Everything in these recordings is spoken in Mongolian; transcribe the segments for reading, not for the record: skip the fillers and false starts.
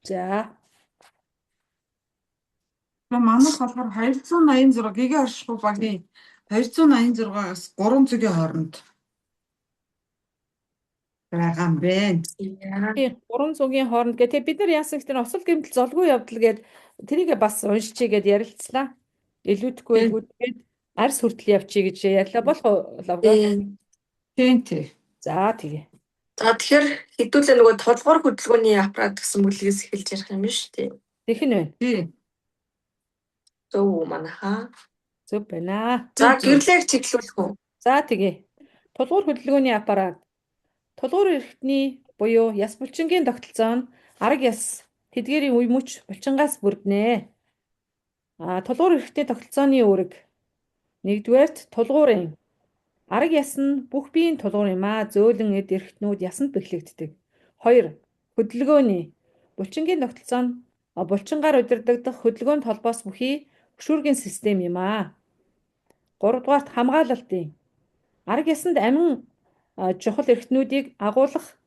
За. Манайх болохоор 286 гига оршихуй багийн 286-аас 300-ийн хооронд байгаа юм байна. Тийм 300-ийн хооронд гэх. Тэгээ бид нар яасан гэхээр осол гэмтэл золгүй явдал гээд тэрийг бас уншчихъя гэд ярилцлаа. Илүүдэхгүй илгүүдгээд арьс хүртэл явчих гэж ярьлаа. Болох уу лавга? Тийм. За тэгээ. За тэгэхээр хэдүүлээ нөгөө толгоор хөдөлгөөний аппарат гэсэн бүлгээс эхэлж ярих юм биш үү? Тэх нь байна. Тийм. Зөв манайхаа. Зөв байна. За гэрлээг чиглүүлэх үү? За тэгээ. Тулгуур хөдөлгөөний аппарат. Тулгуур эрхтний буюу яс булчингийн тогтолцоо нь арга яс тэдгээрийн үе мөч булчингаас бүрднэ. Тулгуур эрхтний тогтолцооны үүрэг. Нэгдүгээрт тулгуурын арга яс нь бүх биеийн тулгуур юм аа. Зөөлөн эд эрхтнүүд ясанд бэхлэгддэг. 2. Хөдөлгөөний булчингийн тогтолцоо нь булчингаар удирдагдах хөдөлгөөний толбоос бүхий хөшүүргийн систем юм аа. 3 дугаарт хамгаалалтын арга ясанд амин чухал эрхтнүүдийг агуулах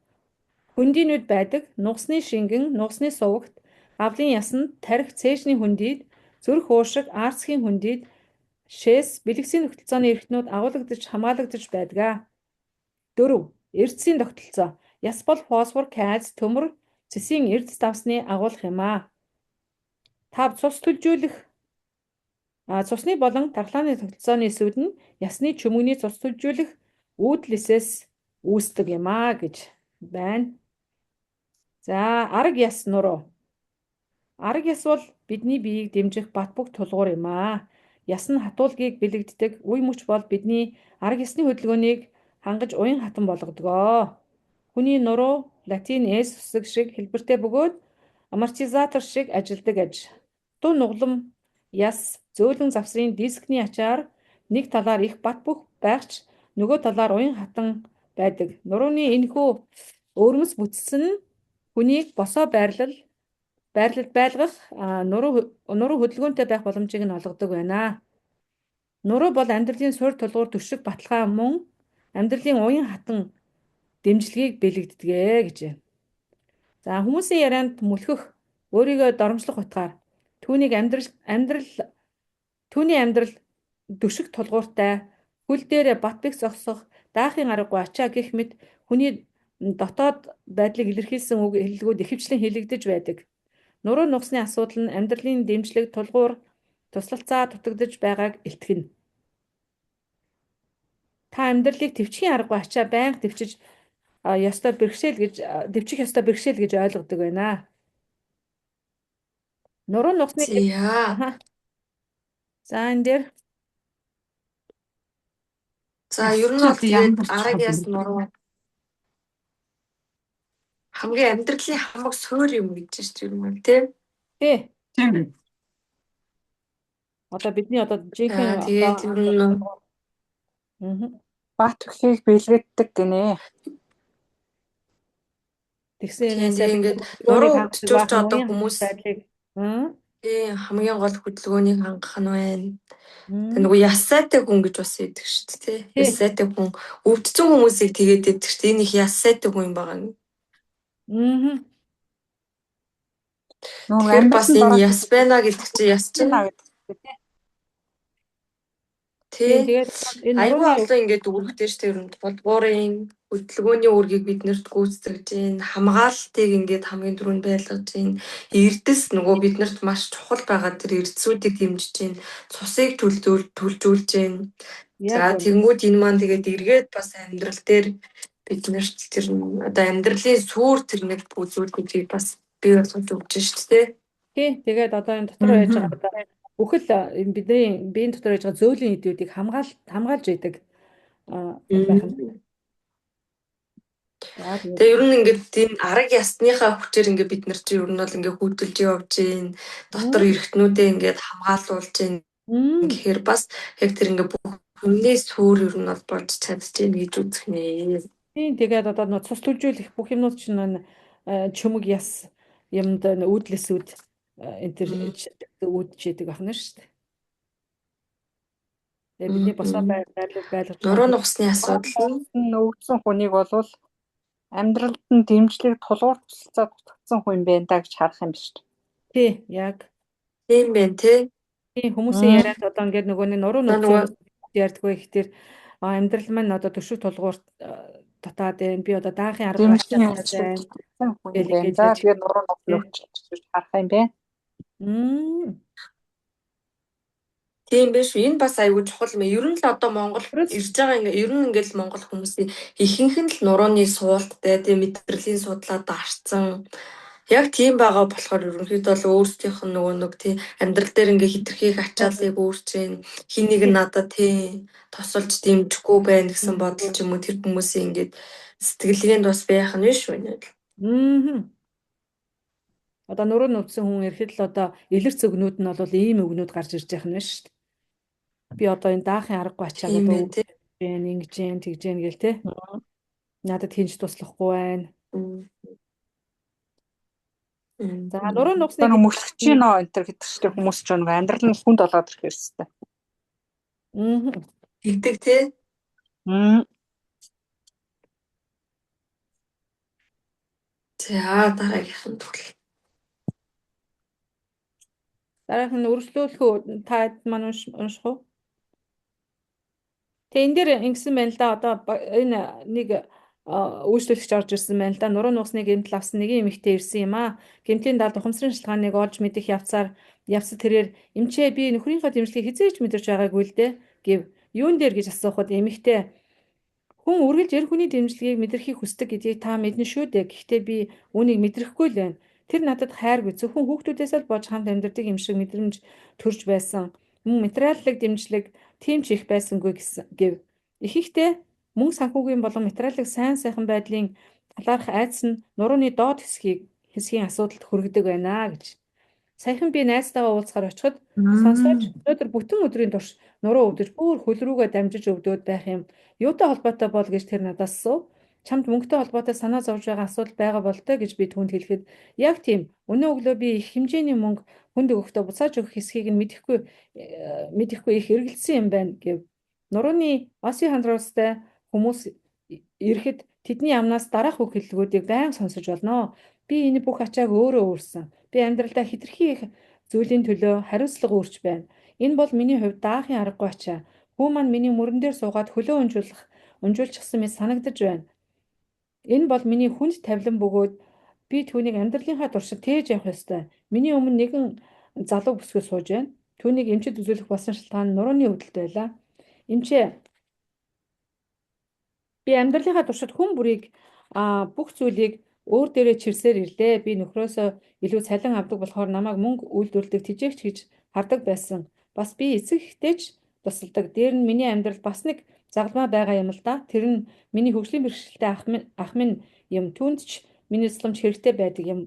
хөндийнүүд байдаг. Нугасны шингэн, нугасны сувагт, гавлын ясанд тарих цээжний хөндийд, зүрх уушиг, арцхийн хөндийд, шээс, бэлгэсийн тогтолцооны эрхтнүүд агуулгадж, хамгаалагдж байдаг. 4. Эрдэсийн тогтолцоо. Яс бол фосфор, кальц, төмөр, цэсийн эрдэс давсны агуулга юм аа. 5. Цус төлжүүлэх. Цусны болон дархлааны тогтолцооны эсүүд нь ясны чөмөгний цус төлжүүлэх үүдлээсээс үүсдэг юм аа гэж байна. За, арга яс нуруу. Арга яс бол бидний биеийг дэмжих бат бөх тулгуур юм аа. Яс нь хатуулгийг бэлэгддэг. Үе мөч бол бидний арга ясны хөдөлгөөнийг хангаж уян хатан болгодгоо. Хүний нуруу латин эс үсэг шиг хэлбэртэй бөгөөд амортизатор шиг ажилдаг аж. Дуу нуглам яс зөөлөн завсрын дискний ачаар нэг талаар их бат бөх байгч нөгөө талаар уян хатан байдаг. Нурууны энэхүү өвөрмөс бүтцэн нь хүнийг босоо байрлалд байлгах нуруу хөдөлгөөнтэй байх боломжийг нь олгодог байна. Нуруу бол амьдралын суурь тулгуур төшиг баталгаа мөн амьдралын уян хатан дэмжлэгийг бэлэгддэг гэж байна. За, хүмүүсийн ярианд мүлхэх, өөрийгөө доромжлох утгаар түүний амьдрал төшиг тулгууртай, хөл дээрээ бат бэх зогсох, даахын аргагүй ачаа гэх мэт хүний дотоод байдлыг илэрхийлсэн үг хэллэгүүд ихэвчлэн хэлэгдэж байдаг. Нуруу нугасны асуудал нь амьдралын дэмжлэг тулгуур туслалцаа дутагдж байгааг илтгэнэ. Та амьдралыг төвчхийн аргагүй ачаа байнга төвчих ёстой бэрхшээл гэж ойлгодог байна. Нуруу нугасны За энэ дээр За ер нь бол тэгээд арга яс нуруу хамгийн амьдралын хамаг суурь юм гэж байна шүү дээ, тийм? Тийм. Одоо бидний жинхэнэ тэгээд юм бат бөхийг бэлгэлдэг гинэ. тэгсэн ингээд нуруу хөдөлж одоо хүмүүс тийм хамгийн гол хөдөлгөөнийг хангах нь байна. Нөгөө ясаатай хүн гэж бас идэг шүү дээ, тийм? Ясаатай хүн өвдсөн хүмүүсийг тэгээд идэг шүү дээ. Энэ их ясаатай хүн юм байгаа юм. Тэгэхээр бас энэ яс байна гэдэг чинь яс чинь тэгээд аюул олон ингээд үүрэгтэй шүү дээ. Ерөнд болдгуурын хөдөлгөөний үүргийг биднэрт гүйцэтгэж гин, хамгаалтыг ингээд хамгийн түрүүнд байлгаж гин, эрдэс нөгөө биднэрт маш чухал байгаа тэр эрдэсүүдийг дэмжиж гин, цусыг төлжүүлж гин. За тэгэнгүүт энэ маань тэгээд эргээд бас амьдрал дээр биднэрт тэр одоо амьдралын сүр тэр нэг үзүүлэлтийг бас бий болгож өгч шүү дээ. Тий, тэгээд одоо энэ дотор байж байгаа бүхэл бидний биеийн дотор байж байгаа зөөлөн эдүүдийг хамгаалж идэг байх юм. Тэгээ ер нь ингээд энэ арга ясныхаа хүчээр ингээд бид нар чинь ер нь бол ингээд хөдөлж явж гин, дотор эрхтнүүдээ ингээд хамгаалуулж гин гэхээр бас яг тэр ингээд бүх хүний сүр ер нь бол болж чадчихээн гэж үзэх нэ. Тийм, тэгээд одоо нөө цус төлжүүлэх бүх юмнууд чинь чөмөг яс юмд үүдлэсүүд энэ төр үүдчихэд байна шүү дээ. Тэгээд бидний босоо байлгаж нуруу нугасны асуудал нь өвдсөн хүнийг болвол Амьдралд нь дэмжлэг тулгуур тусалцаа дутагдсан хүн юм байна да гэж харах юм биш үү? Тий, яг. Тийм байна те. Тийм хүмүүсийн яриад одоо ингээд нөгөө нэг нуруу Нөгөө нөхцөл ярьдгүй ихтэй амьдрал маань одоо төшөг тулгуурт дотоод байна. Би одоо даахын арга Дэмжлэг байна. дутагдсан хүн юм Гэл байна ингэж да. яж. Тэгээд нуруу нөхцөлч гэж харах юм байна. тийм биш. Энэ бас аюул чухал юм. Ер нь л одоо Монгол ирж байгаа ер нь ингээл Монгол хүмүүсийн ихэнх нь л нурууны суулттай тийм мэдрэлийн судлаад дарцсан. Яг тийм байгаа болохоор ерөнхийдөө л өөрсдийнх нь нөгөө нэг тийм амьдрал дээр ингээ хитрхийх ачааллыг өөрчийн хин нэг нь надад тийм тосолж дэмжихгүй байна гэсэн бодол ч юм уу тэр хүмүүсийн ингээд сэтгэлгээнд бас байх нь биш үү? Одоо нуруу нүдсэн хүн ирэхэд л одоо илэрц өгнүүд нь бол ийм өгнүүд гарч ирж байх нь шүү дээ. Би одоо энэ даахын аргагүй ачаад одоо ингэж जैन тэгж जैन гэл те. Надад хинж туслахгүй байна. За нуруу нугсны мөчлөгч нөө энэ төр хэтэрхтэй хүмүүс ч нэг амьдрал нь хүнд болоод ирэх ёстой. Тэгдэг тий. За дараагийнх нь төгөл. Дараах нь өргөжлүүлэх үү? Та маань унших уу? Тэ энэ дээр ингэсэн байна л да. Одоо энэ нэг үйлчлүүлэгч орж ирсэн байна л да. Нуруу нугсны гэмтэл авсан нэгэн эмэгтэй ирсэн юм аа. Гэмтлийн далд ухамсарын шалтгааныг олж мэдэх явцад тэрээр эмчээ би нөхрийнхөө дэмжлэгийг хизээж мэдэрч байгаагүй л дээ гэв. Юун дээр гэж асуухад эмэгтэй хүн үргэлж эр хүний дэмжлэгийг мэдрэхийг хүсдэг гэдгийг та мэднэ шүү дээ. Гэхдээ би үүнийг мэдрэхгүй л байна. Тэр надад хайргүй зөвхөн хүүхдүүдээс л болж хамт амьдардаг юм шиг мэдрэмж төрж байсан. Мөн материаллык дэмжлэг тийм ч их байсангүй гэв. Ихэнхдээ мөн санхүүгийн болон материаллык сайн сайхан байдлын талаарх айдас нь нурууны доод хэсгийн асуудалд хүргэдэг байна гэж. Саяхан би найзтайгаа уулзахаар очиход сонсож өнөөдөр бүтэн өдрийн турш нуруу өвдөж бүр хөл рүүгээ дамжиж өвдөөд байх юм. Юутай холбоотой бол гэж тэр надаас асуув. Чамд мөнгөтэй холбоотой санаа зовж байгаа асуудал байгаа болтой гэж би түүнд хэлэхэд яг тийм. Өнөө өглөө би их хэмжээний мөнгө хүнд өгөхдөө буцааж өгөх хэсгийг нь мэдэхгүй их эргэлзсэн юм байна гэв. Нурууны остеохондроостай хүмүүс ирэхэд тэдний амнаас дараах бүх хэллэгүүдийг байнга сонсож болно. Би энэ бүх ачааг өөрөө өөрсөн. Би амьдралдаа хитрхи их зүйлийн төлөө хариуцлага үүрч байна. Энэ бол миний хувьд даахын аргагүй ачаа. Хүү маань миний мөрөн дээр суугаад хөлөө унжуулчихсан мэт санагдаж байна. Энэ бол миний хүнд тавилан бөгөөд би түүнийг амьдралынхаа туршид тээж явах ёстой. Миний өмнө нэгэн залуу бүсгүй сууж байна. Түүнийг эмчэд үзүүлэх болсон шалтгаан нь нурууны өвдөлт байлаа. Эмчээ би амьдралынхаа туршид хүн бүрийг бүх зүйлийг өөр дээрээ чирсээр ирлээ. Би нөхрөөсөө илүү цалин авдаг болохоор намайг мөнгө үйлдвэрлэдэг тижээгч гэж хардаг байсан. Бас би эцэг ихтэй ч тусалдаг. Дээр нь миний амьдрал бас нэг загалмай байгаа юм л да. Тэр нь миний хөгжлийн бэрхшээлтэй ах минь юм. Түүнд ч миний тусламж хэрэгтэй байдаг юм.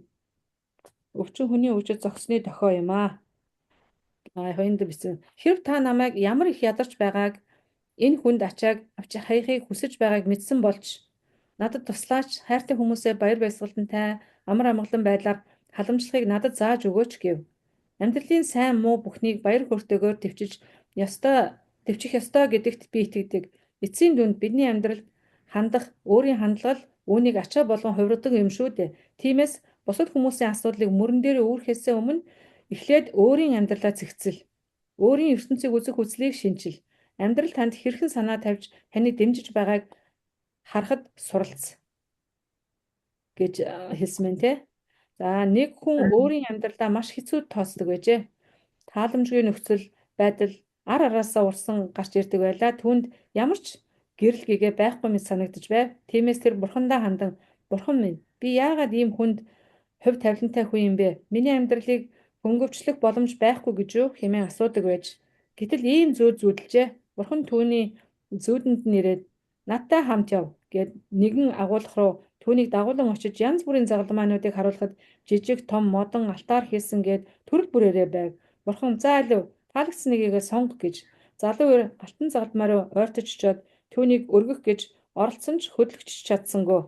Өвчин хүний үжид зогсны дохио юм аа. Хоёрд бичсэн. Хэрв та намайг ямар их ядарч байгааг энэ хүнд ачааг авч хаяхыг хүсэж байгааг мэдсэн болж надад туслаач хайртай хүмүүсээ баяр баясгалантай амар амгалан байдлаар халамжлахыг надад зааж өгөөч гэв. Амьдралын сайн муу бүхнийг баяр хөөртэйгээр төвчих ёстой гэдэгт би итгэдэг. Эцсийн дүнд бидний амьдралд хандах өөрийн хандлага үүнийг ачаа болгон хувиргадаг юм шүү дээ. Тиймээс бусад хүмүүсийн асуудлыг мөрөн дээр үүрхээсээ өмнө эхлээд өөрийн амьдралаа зэгцэл, өөрийн ертөнцийг үзэх үзлийг шинжил. Амьдрал танд хэрхэн санаа тавьж таныг дэмжиж байгааг харахад суралц гэж хэлсэн мэн те. За нэг хүн өөрийн амьдралдаа маш хэцүү тооцдог байжээ. Тааламжгүй нөхцөл байдал ар араасаа урсан гарч ирдэг байлаа. Түүнд ямар ч гэрэл гэгээ байхгүй мэт санагдаж байв. Тиймээс тэр бурхандаа хандан бурхан минь би яагаад ийм хүнд хувь тавилантай хүн юм бэ? Миний амьдралыг хөнгөвчлөх боломж байхгүй гэж юу хэмээн асуудаг байж. Гэтэл ийм зүүдэлжээ. Бурхан түүний зүүдэнд нэрээд надтай хамт яв гэд нэгэн агуулгах руу түүнийг дагуулan очиж янз бүрийн загалмаануудыг харуулхад жижиг том модон алтаар хийсэн гэд төрөл бүрээрээ байв. Бурхан за алив таалагдсан нэгийг сонго гэж залуу алтан загалмаа руу ойртож очиод түүнийг өргөх гэж оролцсон ч хөдлөгч чадсангүй.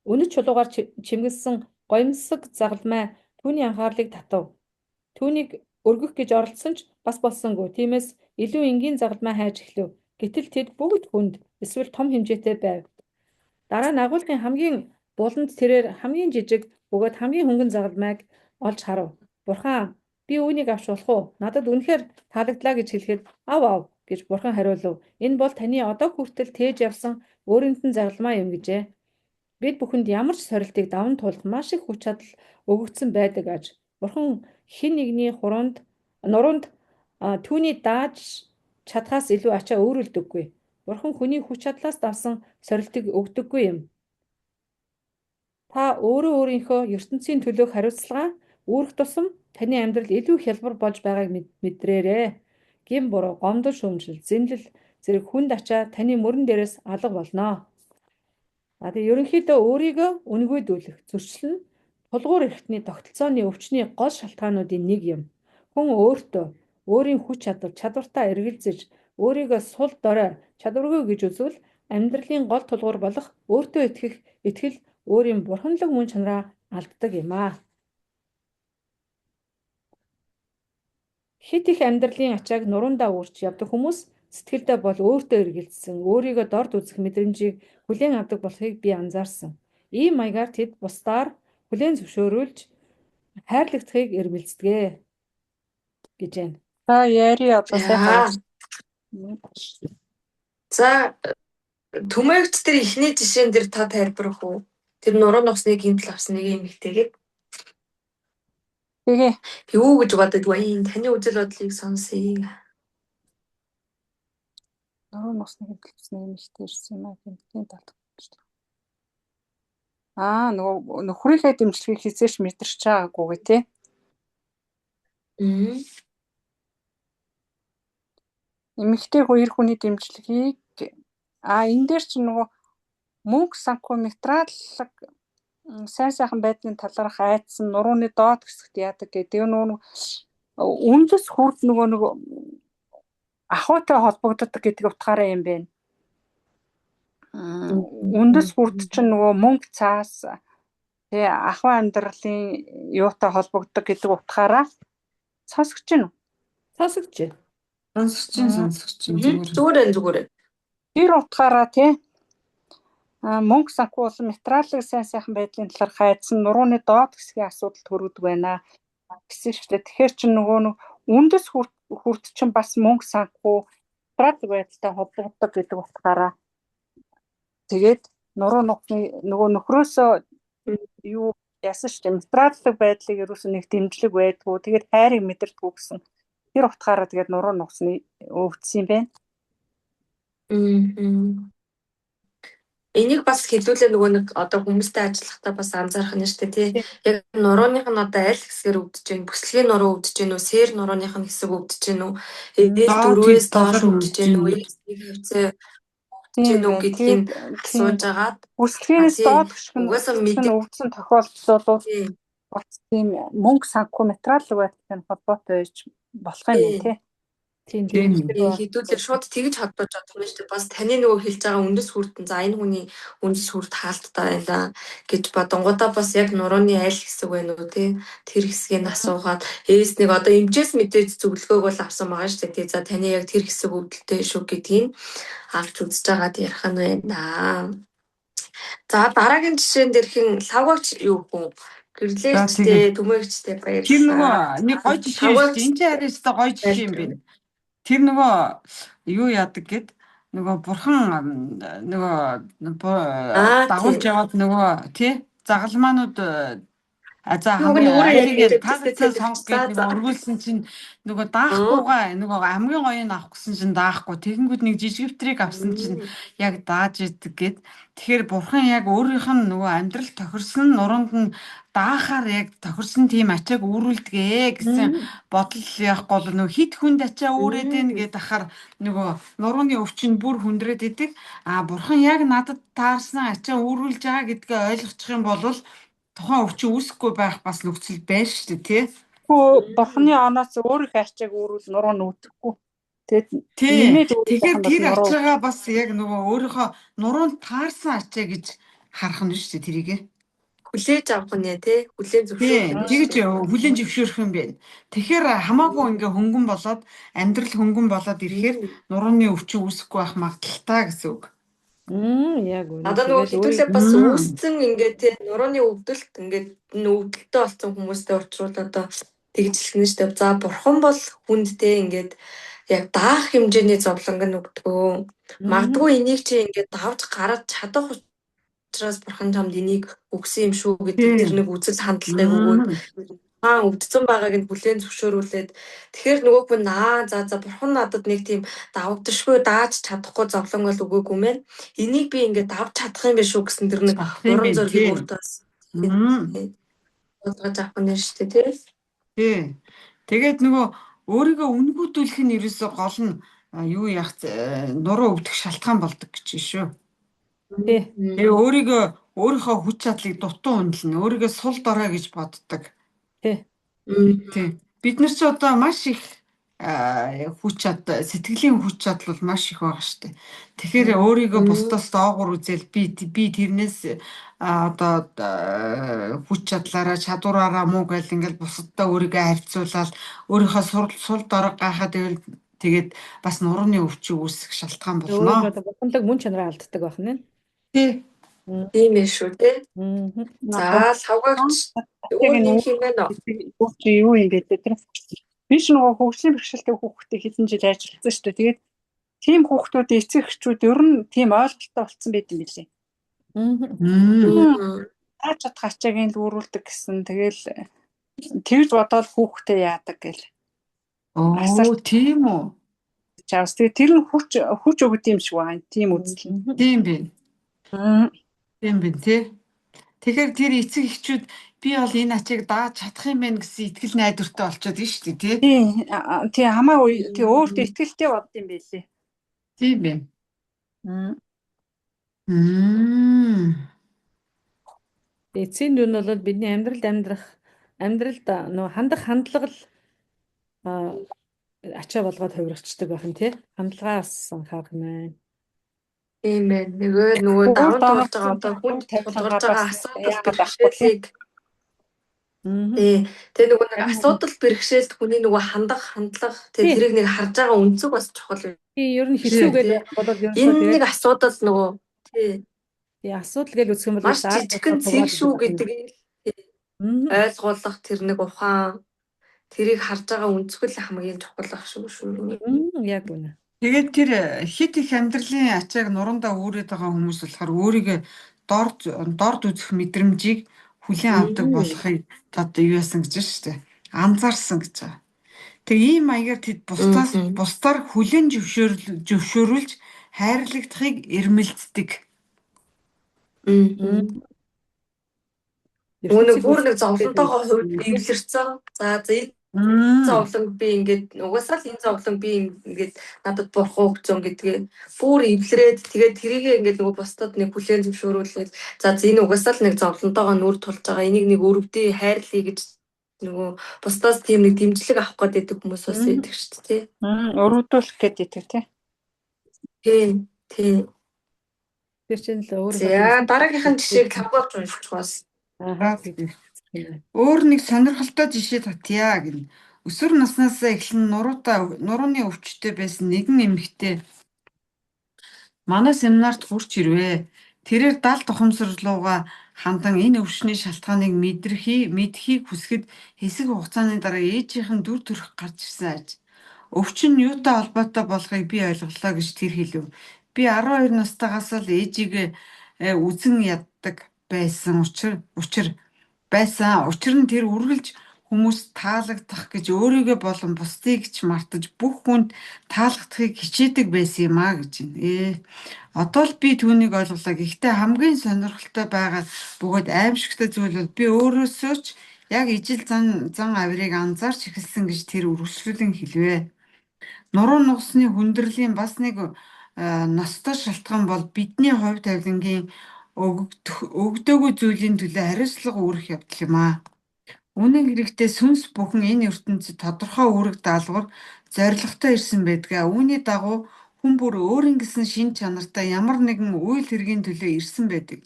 Өнөч чулуугаар чимгэлсэн гоёмсог загалмай түүний анхаарлыг татав. Түүнийг өргөх гэж оролцсон ч бас болсонгүй. Тиймээс илүү энгийн загалмай хайж эхлэв. Гэтэл тэд бүгд хүнд эсвэл том хэмжээтэй байв. Дараа нь агуулгын хамгийн буланд тэрээр хамгийн жижиг бөгөөд хамгийн хөнгөн загалмайг олж харав. Бурхан би үүнийг авч болох уу? Надад үнэхээр таалагдлаа гэж хэлэхэд ав гэж бурхан хариулав. Энэ бол таны одоо хүртэл тээж явсан өөрөндөн загалмай юм гэжээ. Бид бүхэнд ямар ч сорилтыг даван туулах маш их хүч чадал өгөгдсөн байдаг аж. Бурхан хэн нэгний нуруунд түүний дааж чадхаас илүү ачаа өөрөлдөггүй. Бурхан хүний хүч чадлаас давсан сорилтыг өгдөггүй юм. Та өөрөө өөрийнхөө ертөнцийн төлөөх хариуцлага үүрэх тусам таны амьдрал илүү хялбар болж байгааг мэдрээрэй. Гин буруу, гомдол шүүмжил, зэмлэл зэрэг хүнд ачаа таны мөрөн дээрээс алга болно. Тэгээ ерөнхийдөө өөрийгөө үнгүйдүүлэх, зөрчил нь тулгуур эрхтний тогтолцооны өвчний гол шалтгаануудын нэг юм. Хүн өөртөө өөрийн хүч чадвартаа эргэлзэж, өөрийгөө сул дорой, чадваргүй гэж үзвэл амьдралын гол тулгуур болох өөртөө итгэл өөрийн бурханлаг мөн чанараа алддаг юм аа. Хит их амьдралын ачааг нуруундаа үрж явдаг хүмүүс сэтгэлдээ бол өөртөө эргэлзсэн, өөрийгөө дорд үзэх мэдрэмжийг хүлээн авдаг болохыг би анзаарсан. Ийм маягаар тэд бусдаар хүлээн зөвшөөрүүлж хайрлагдахыг эрмэлздэг гэж байна. За яри одоо сайхан. За түмээгч тэр ихний жишээн дээр та тайлбарах уу? Тэр нуруу нухсны гимтэл авсан нэг юм ихтэйгээ. Тэгээ. Би үү гэж боддоггүй. Таны үзэл бодлыг сонсъё. Нуруу нухсны гимтэл авсан нэг ихтэй ирсэн юм аа гэмтлийн талд. Нөгөө нөхрийнхээ дэмжлэгийг хизээш мэдэрч байгаагүй тий. Эмэгтэй хоёр хүний дэмжлэгийг энэ дээр ч нөгөө мөнгө санхүү материаллаг сайхан байдлын талаарх айдсан нурууны доод хэсэгт яадаг гэдэг нөгөө үндэс хүрд нөгөө ахуйтай холбогддог гэдэг утгаараа юм байна. Үндэс хүрд чинь нөгөө мөнгө цаас тий ахуй амьдралын юутай холбогддог гэдэг утгаараа сонсогч гэнэ үү? Сонсогч байна. Зүгээр. Тэр утгаараа тий мөнгө санхүү болон материалын сайхан байдлын талаарх айдсан нурууны доод хэсгийн асуудалд хүргэдэг байна гэсэн шүү дээ. Тэгэхээр чинь нөгөө үндэс хүрд чинь бас мөнгө санхүү материалын байдалтай холбогддог гэдэг утгаараа тэгээд нуруу нухны нөгөө нөхрөөсөө юу яасан шүү дээ. Материалын байдлыг ерөөсөө нэг дэмжлэг байдгүй. Тэгээд хайрыг мэдэрдэггүй гэсэн тэр утгаараа тэгээд нуруу нухсны өвдсөн юм байна. Энийг бас хэлүүлээ нөгөө нэг одоо хүмүүстэй ажиллахдаа бас анзаарах нь шүү дээ тий. Яг нурууных нь одоо аль хэсгээр өвдөж байна? Бүслэгийн нуруу өвдөж байна уу? Сэр нурууных нь хэсэг өвдөж байна уу? Ээл дөрвөөс доош өвдөж байна уу? Эцсийн хавцаа өвдөж байна уу гэдгийг асууж агаад бүслэгээс доод хэсэг нь өвдсөн тохиолдолд бол тийм мөнгө санхүү материалын байдлын холбоотой байж болох юм байна тий. Тийм. Хэдүүлэр шууд тэгж холбож чадах юм шүү дээ. Бас таны нөгөө хэлж байгаа үндэс хүртэн за энэ хүний үндэс хүрт хаалттай байна гэж бодонгуудаа бас яг нурууны аль хэсэг байна уу тий. Тэр хэсгийг асуугаад ээс нэг одоо эмчээс мэдээж зөвлөгөөг бол авсан байгаа шүү дээ. Тий за таны яг тэр хэсэг өвдөлттэй шүү гэдгийг авч үзэж байгаад ярих нь байна. За дараагийн жишээн дээр хэн лавгагч юу хүн гэрлээчтэй түмээгчтэй баярлалаа. Тэр нөгөө нэг гоё жишээ шүү дээ. Энд чинь арайстай гоё жишээ юм байна. Тэр нөгөө юу яадаг гэд нөгөө бурхан нөгөө дагуулж яваад нөгөө тий загалмаанууд за хамгийн тагцаа сонгох гэж нөгөө өргүүлсэн чинь нөгөө даахгүйгаа нөгөө хамгийн гоёыг авах гэсэн чинь даахгүй тэгэнгүүт нэг жижигвтрийг авсан чинь яг дааж идэг гэд тэгэхээр бурхан яг өөрийнх нь нөгөө амьдрал тохирсон нуруунд нь даахаар яг тохирсон тийм ачааг үүрүүлдэгэ гэсэн бодол яахгүй бол нөгөө хит хүнд ачаа үүрээд байна гэд ахаар нөгөө нурууны өвчин бүр хүндрээд идэг бурхан яг надад таарсан ачаа үүрүүлж байгаа гэдгээ ойлгочих юм бол тухайн өвчин үүсэхгүй байх бас нөхцөл байна шүү дээ тий. Бурханы оноос өөр их ачааг үүрүүл нуруу нүдэхгүй. Тэгэхээр тэр ачаагаа бас яг нөгөө өөрийнхөө нуруунд таарсан ачаа гэж харах нь шүү дээ тэрийгэ. Хүлээж авах нь тий хүлээн зөвшөөрөх. Тэгж хүлээн зөвшөөрөх юм байна. Тэгэхээр хамаагүй ингээ хөнгөн болоод амьдрал хөнгөн болоод ирэхээр нурууны өвчин үүсэхгүй байх магадaltaй гэсэн үг. Яг үнэ. Надад нөгөө Тэгээд хэдүүлээ бас үүсцэн ингээд тий нурууны өвдөлт ингээд өвдөлтөй болсон хүмүүстэй уулзрал одоо тэгж хэлнэ шүү дээ. За бурхан бол хүнд тий ингээд яг даах хэмжээний зовлонг нь өгдөгөө. Магадгүй энийг чи ингээд давж гараад чадах учраас бурхан чамд энийг өгсөн юм шүү гэдэг тэр нэг үзэл хандлагыг өгөөд өвдсөн байгааг нь бүлээн зөвшөөрүүлээд тэгэхээр нөгөө хүн за бурхан надад нэг тийм давагдшгүй дааж чадахгүй зовлон бол өгөөгүй мэн. Энийг би ингээд давж чадах юм биш үү гэсэн тэр нэг урам зориг өөртөөс бодгож авах нь шүү дээ тий. Тэгээд нөгөө өөрийгөө үнгүүтүүлэх нь ерөөсөө гол нь юу яах нуруу өвдөх шалтгаан болдог гэж шүү. Тэгээ өөрийнхөө хүч чадлыг дутуу үнэлнэ. Өөрийгөө сул дорой гэж боддог. Тий. Бид нар ч одоо маш их сэтгэлийн хүч чадал бол маш их байгаа шүү дээ. Тэгэхээр өөрийгөө бусдаас доогуур үзэл би тэрнээс одоо хүч чадлаараа чадвараараа муу гэл ингээл бусадтай өөрийгөө харьцуулаад өөрийнхөө сул дорой гайхаад ивэл тэгээд бас нурууны өвчин үүсэх шалтгаан болно. Өөрийнхөө бурханлаг мөн чанараа алддаг байх нь. Тий. Тийм ээ шүү дээ. За лавгагч өөр юм хэмээн юу юм бэ тэр биш нөгөө хөгжлийн бэрхшээлтэй хүүхдтэй хэдэн жил ажилласан шүү дээ. Тэгээд тийм хүүхдүүд эцэг эхчүүд ер нь тийм ойлголттой болсон байт юм билээ. Яаж чадах ачаагийн дүүрүүлдэг гэсэн тэгэл тэгж бодоод хүүхдээ яадаг гэл. Тийм үү. Чаас тэгээд тэр нь хүч өгд юм шиг байна. Тийм үзэл. Тийм бэ. Тийм бэ тий. Тэгэхээр тэр эцэг эхчүүд би бол энэ ачааг дааж чадах юм байна гэсэн итгэл найдвартай болчиход байна шүү дээ тий. Тий хамаагүй тий өөртөө итгэлтэй бод юм байлээ. Тийм бэ. Эцсийн дүн бол бидний амьдралд нөгөө хандах хандлага л ачаа болгоод хувирчдаг байх нь тий. Хандлагаас анхаарах нь. Тийм ээ. Нөгөө даван туулж байгаа одоо хүнд тулгарч байгаа асуудал бэрхшээлийг тэгээ нөгөө нэг асуудал бэрхшээлд хүний нөгөө хандах хандлага тэрийг нэг харж байгаа өнцөг бас чухал. Ер нь хэцүүгээд болоод энэ нэг асуудал нөгөө тий асуудал гэж үзэх юм бол маш жижигхэн цэг шүү гэдгийг ойлгуулах тэр нэг ухаан тэрийг харж байгаа өнцгөл хамгийн чухал ах шүү. Яг үнэ. Тэгээд тэр хит их амьдралын ачааг нуруундаа үүрээд байгаа хүмүүс болохоор өөрийгөө дорд үзэх мэдрэмжийг хүлээн авдаг болохыг одоо юу яасан гэж шүү дээ. Анзаарсан гэж байгаа. Тэг ийм маягаар тэд бусдаар хүлээн зөвшөөрүүлж хайрлагдахыг эрмэлздэг. Нөгөө бүр нэг зовлонтойгоо хувьд эвлэрсэн. За энэ зовлон би ингээд угаасаа л энэ зовлон би ингээд надад бурхан өгцөн гэдгээ бүр эвлэрээд тэгээд тэрийгээ ингээд нөгөө бусдад нэг хүлээн зөвшөөрүүлээд за энэ угаасаа л нэг зовлонтойгоо нүр тулж байгаа энийг нэг өрөвдөө хайрлая гэж нөгөө бусдаас тийм нэг дэмжлэг авах гэдэг хүмүүс бас идэг шүү дээ. Өрөвдүүлэх гэдэг тий. Тийм. Тэр чинь л өөр. За дараагийнхын жишээг тавгаарч уншиж бас. Өөр нэг сонирхолтой жишээ татъя гэнэ. Өсвөр наснаасаа эхлэн нурууны өвчтөй байсан нэгэн эмэгтэй манай семинарт хурж ирвэ. Тэрээр 70 тухамсарлууга хандан энэ өвчний шалтгааныг мэдхийг хүсгэд хэсэг хугацааны дараа ээжийнхэн дүр төрх гарч ирсэн аж. Өвчин нь юутай холбоотой болохыг би ойлголоо гэж тэр хэлв. Би 12 настайгаас л ээжийг үзэн яддаг байсан учир нь тэр үргэлж хүмүүс таалагдах гэж өөрийгөө болон бусдыг ч мартаж бүх хүнд таалагдахыг хичээдэг байсан юм а гэж байна. Одоо л би түүнийг ойлголоо. Гэхдээ хамгийн сонирхолтой байгаа бөгөөд аимшигтай зүйл бол би өөрөөсөө ч яг ижил зан авирыг анзаарч эхэлсэн гэж тэр үргэлжлүүлэн хэлвэ. Нуруу нугасны хүндрэлийн бас нэг ностой шалтгаан бол бидний хувь тавилангийн өгдөөгүй зүйлийн төлөө хариуцлага үүрэх явдал юм а. Үнэн хэрэгтээ сүнс бүхэн энэ ертөнцид тодорхой үүрэг даалгавар зорилготой ирсэн байдгаа. Үүний дагуу хүн бүр өөрийн гэсэн шин чанартай ямар нэгэн үйл хэргийн төлөө ирсэн байдаг.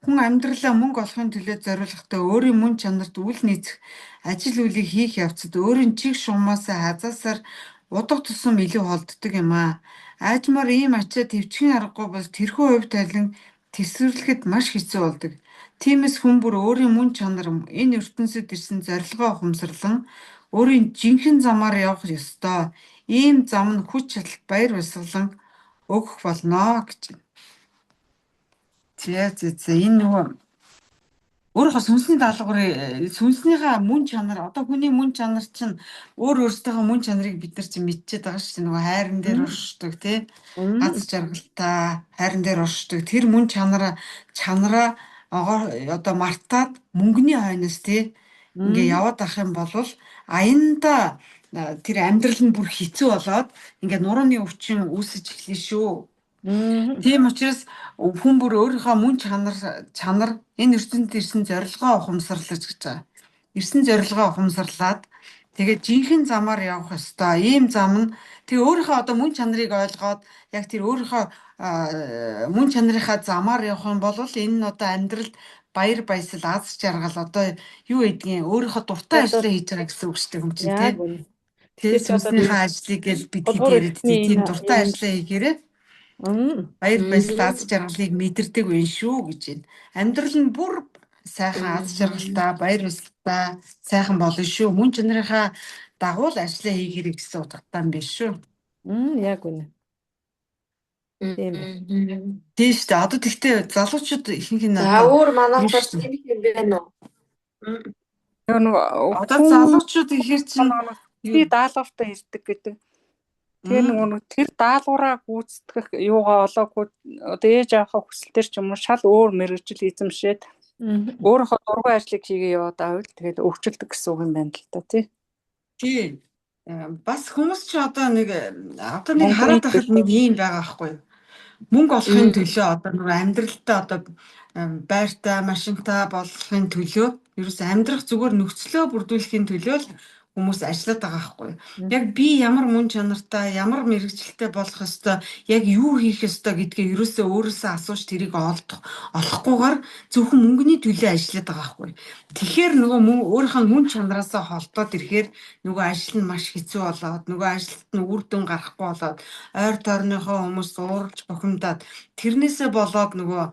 Хүн амьдралаа мөнгө олохын төлөө зориулгатай өөрийн мөн чанарт үл нийцэх ажил үйлийг хийх явцад өөрийн чиг шугамаасаа хазаасаар удах тусам илүү холддог юм а. Аажмаар ийм ачаа төвчгийн аргагүй бол тэрхүү хувь талин тэсвэрлэхэд маш хэцүү болдог. Тиймээс хүн бүр өөрийн мөн чанар энэ ертөнцид ирсэн зорилгоо ухамсарлан өөрийн жинхэнэ замаар явах ёстой. Ийм зам нь хүч чадалт баяр баясгалан өгөх болно гэж. Энэ нөгөө өөрийнхөө сүнсний даалгаврын сүнснийхээ мөн чанар одоо хүний мөн чанар чинь өөртөөхөө мөн чанарыг бид нар чинь мэдчихээд байгаа шүү дээ. Нөгөө хайран дээр оршдог тий аз жаргалтай хайран дээр оршдог тэр мөн чанараа одоо мартаад мөнгөний хойноос тий ингээ яваад ах юм бол аянда тэр амьдрал нь бүр хэцүү болоод ингээ нурууны өвчин үүсэж эхлэв шүү. Тийм учраас хүн бүр өөрийнхөө мөн чанар энэ ертөнцид ирсэн зорилгоо ухамсарлаж гэж байгаа. Ирсэн зорилгоо ухамсарлаад тэгээд жинхэнэ замаар явах ёстой. Ийм зам нь тэгээ өөрийнхөө одоо мөн чанарыг ойлгоод яг тэр өөрийнхөө мөн чанарынхаа замаар явах юм бол энэ нь одоо амьдралд баяр баясгал аз жаргал одоо юу гэдгийг өөрийнхөө дуртай ажлаа хийж байгаа гэсэн үг шүү дээ хүмүүс тийм. Тэгээд сүнснийхээ ажлыг л бид хэлээд тийм дуртай ажлаа хийгээрээ баяр баясгал аз жаргалыг мэдэрдэг байх шүү гэж байна. Амьдрал нь бүр сайхан аз жаргалтай баяр баясгалтай сайхан болно шүү. Мөн чанарынхаа дагуу л ажлаа хийгэрэй гэсэн утгатай юм биш шүү. Яг үнэ. Тийм ээ. Тийм шүү дээ. Одоо тэгтээ залуучууд ихэнх нь өөр манайхаас тийм юм байна уу? Одоо залуучууд ихээр чинь би даалгавартай ирдэг гэдэг. Тэр нөгөө тэр даалгавраа гүйцэтгэх юугаа олоогүй одоо ээж авахаа хүсэлтэр ч юм уу шал өөр мэрэгжил эзэмшээд өөрийнхөө дургүй ажлыг хийгээ яваад авал тэгээд өвчлөдөг гэсэн үг юм байна л та тий. Тийм. Бас хүмүүс ч одоо нэг хараад байхад нэг юм байгаа байхгүй юу? Мөнгө олохын төлөө одоо нэг амьдралдаа одоо байртай, машинтай болохын төлөө ерөөс амьдрах зүгээр нөхцлөө бүрдүүлэхийн төлөө л хүмүүс ажиллаад байгаа байхгүй юу? Яг би ямар мөн чанартай, ямар мэрэгчлэлтэй болох ёстой, яг юу хийх ёстой гэдгээ ерөөсөө өөрөөсөө асууж тэрийг олохгүйгээр зөвхөн мөнгөний төлөө ажиллаад байгаа байхгүй юу? Тэгэхээр нөгөө өөрийнхөө мөн чанараасаа холдоод ирэхээр нөгөө ажил нь маш хэцүү болоод, нөгөө ажилд нь үр дүн гарахгүй болоод, ойр тойрныхоо хүмүүс уурж бухимдаад тэрнээсээ болоод нөгөө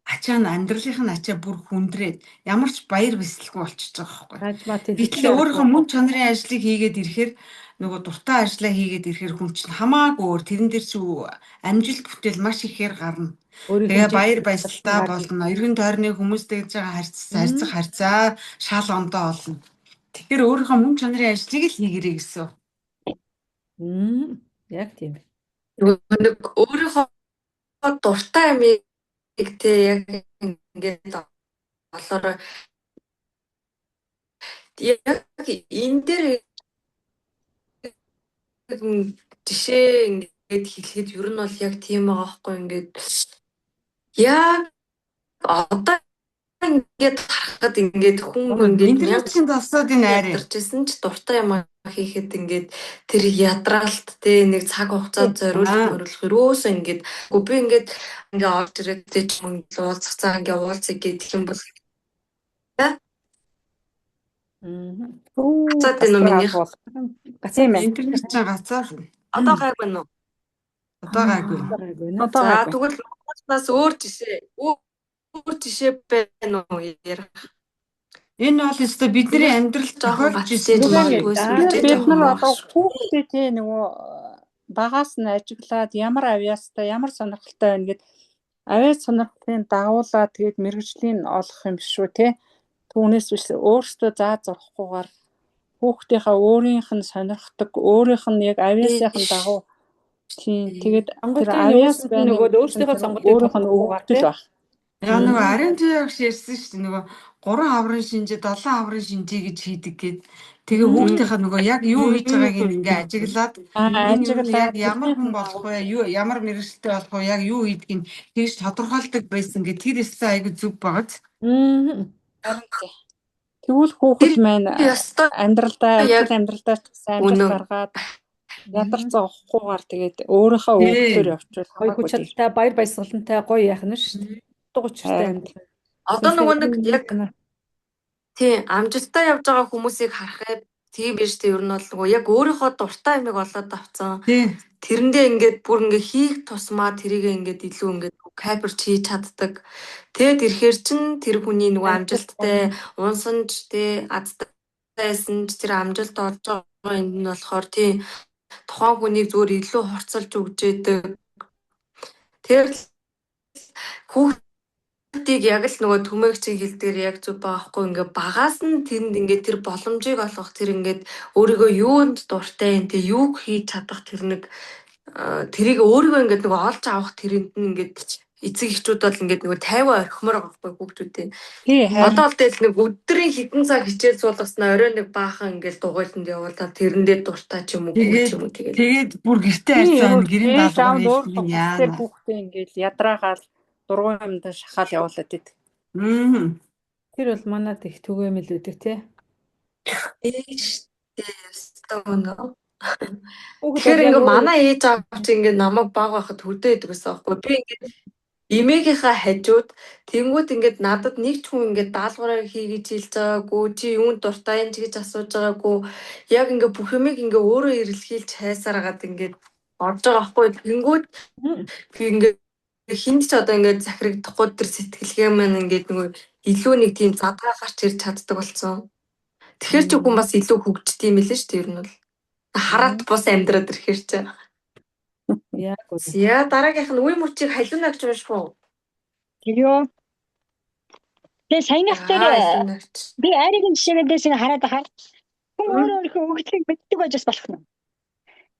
ачаа нь амьдралынх нь ачаа бүр хүндрээд ямар ч баяр баясгалгүй болчихж байгаа байхгүй. Гэтэл өөрийнхөө мөн чанарын ажлыг хийгээд ирэхээр нөгөө дуртай ажлаа хийгээд ирэхээр хүн чинь хамаагүй өөр тэрэн дээр чи амжилт бүтээл маш ихээр гарна. Тэгээ баяр баясгалтай болно. Эргэн тойрны хүмүүстэйж байгаа харьцах харьцаа шал ондоо болно. Тэгэхээр өөрийнхөө мөн чанарын ажлыг л хийгэрэй гэсэн. Яг тийм. Нэг өөрийнхөө дуртай амийг тэг яг ингээд болохоор яг энэ дээр жишээ ингээд хэлэхэд ер нь бол яг тийм байгаа байхгүй ингээд яг одоо ингээд харахад ингээд хүн ингээд интернетийн дасуудын айрын ярьжсэн ч дуртай юм хийхэд ингээд тэр ядраалт те нэг цаг хугацаа зориулж өрөөсөө ингээд би ингээд орж ирээд те мөнгө уулзах цаа ингээд уулзъя гэдэг юм бол гацаад энэ минийх тийм ээ. интернет чинь гацаа л. Одоо гайгүй нөө. Одоо гайгүй. За тэгвэл бас өөр жишээ байна уу ярих. Энэ бол өстой бидний амьдрал тохиолж ирсэн бид нар одоо хүүхдээ тий нөгөө багаас нь ажиглаад ямар авьяастай ямар сонирхолтой байна гэд авиас сонирхлын дагуулаа тэгээд мэрэгжлийн олох юм шүү тий. Түүнээс биш өөртөө зааж зурхгүйгээр хүүхдийнхаа өөрийнх нь сонирхдаг өөрийнх нь яг авиасынхан дагуу тий тэгээд тэр авиас байна нөгөө өөрсдийнхөө өөрийнх нь өгөгдөл баг. Яа нөгөө ариун зүйч ярьсан шүү дээ нөгөө 3 хаврын шинжээ 7 хаврын шинжээ гэж хийдэг гээд тэгээ хүүхдийнхаа нөгөө яг юу хийж байгааг ингээ ажиглаад яг ямар хүн болох вэ юу ямар мэрэгчлээ болох вэ яг юу хийдгийг тэгж тодорхойлдог байсан гэ тэр өстой айгу зүг багц. Тэгвэл хүүхэд маань амьдралдаа сайн гаргаад ядарч зогхгүйгээр тэгээд өөрийнхөө өвчтөр явуул гоё хүч чадалтай баяр баясгалантай гоё яах нь шүү дээ. Дугуйчтай амьдрал. Одоо нөгөө нэг яг тийм амжилттай явж байгаа хүмүүсийг харахад тийм биш тийм ер нь бол нөгөө яг өөрийнхөө дуртай юмыг олоод авцсан. тэрэндээ ингээд бүр ингээд хийх тусмаа тэрийг ингээд илүү ингээд капер хийж чаддаг. Тэгэд ирэхээр чин тэр хүний нөгөө амжилттай унсанч тий азтай байсан ч тэр амжилт олж байгаа юм нь болохоор тий тухайн хүнийг зүгээр илүү хорцолж өгч яадаг. Тэр хүүхдийг яг л нөгөө төмөөгчийн хэлдгээр яг зүг байгаа хгүй ингээ багаас нь тэнд ингээ тэр боломжийг олгох тэр ингээд өөрийгөө юунд дуртай юм тэг юуг хийж чадах тэр нэг тэрийг өөрийгөө ингээд нөгөө олж авах тэрэнд нь ингээд эцэг эхчүүд бол ингээд нөгөө 50 орхимоор байгаа хгүй хүүхдүүдээ. Одоо л дээл нэг өдрийн хитэн цаг хичээл суулгаснаа орой нэг баахан ингээд дугуйланд явуулаад тэрэндээ дуртай ч юм уу тэгээд бүр гэртээ хайцсан гэрийн даалгавар хийх юм яа. Тэр хүүхдээ ингээд ядрагаал дургуй юмдаа шахаал явуулаад идэг. Тэр бол манад их түгээмэл үүдэг тий. Ээж өстөө. Тэгэхээр ингээ манай ээж аав чи ингээ намайг баг байхад хөдөөд байсан байхгүй. Би ингээ эмээгийнхаа хажууд тэнгууд ингээд надад нэг ч хүн ингээд даалгавраа хийгэж хэлж байгаагүй чи юунд дуртай юм ч гэж асууж байгаагүй яг ингээд бүх юмыг ингээд өөрөө эрэлхийлж хайсараад ингээд орж байгаа байхгүй тэнгууд би ингээд хинд ч одоо ингээд захирагдахгүй тэр сэтгэлгээ маань ингээд нөгөө илүү нэг тийм задгаа гарч ирж чаддаг болсон. Тэгэхээр ч хүн бас илүү хөгждөг юм лээ шүү дээ ер нь бол хараат бус амьдраад ирэхээр чи яа дараагийнх нь үе мөчийг халуунагч унших уу? Юу. Тэгээ саяных дээр би аригийн жишээдээс хараад байгаа. Хүн өөрийнхөө өгдлийг мэддэг байж болох нь.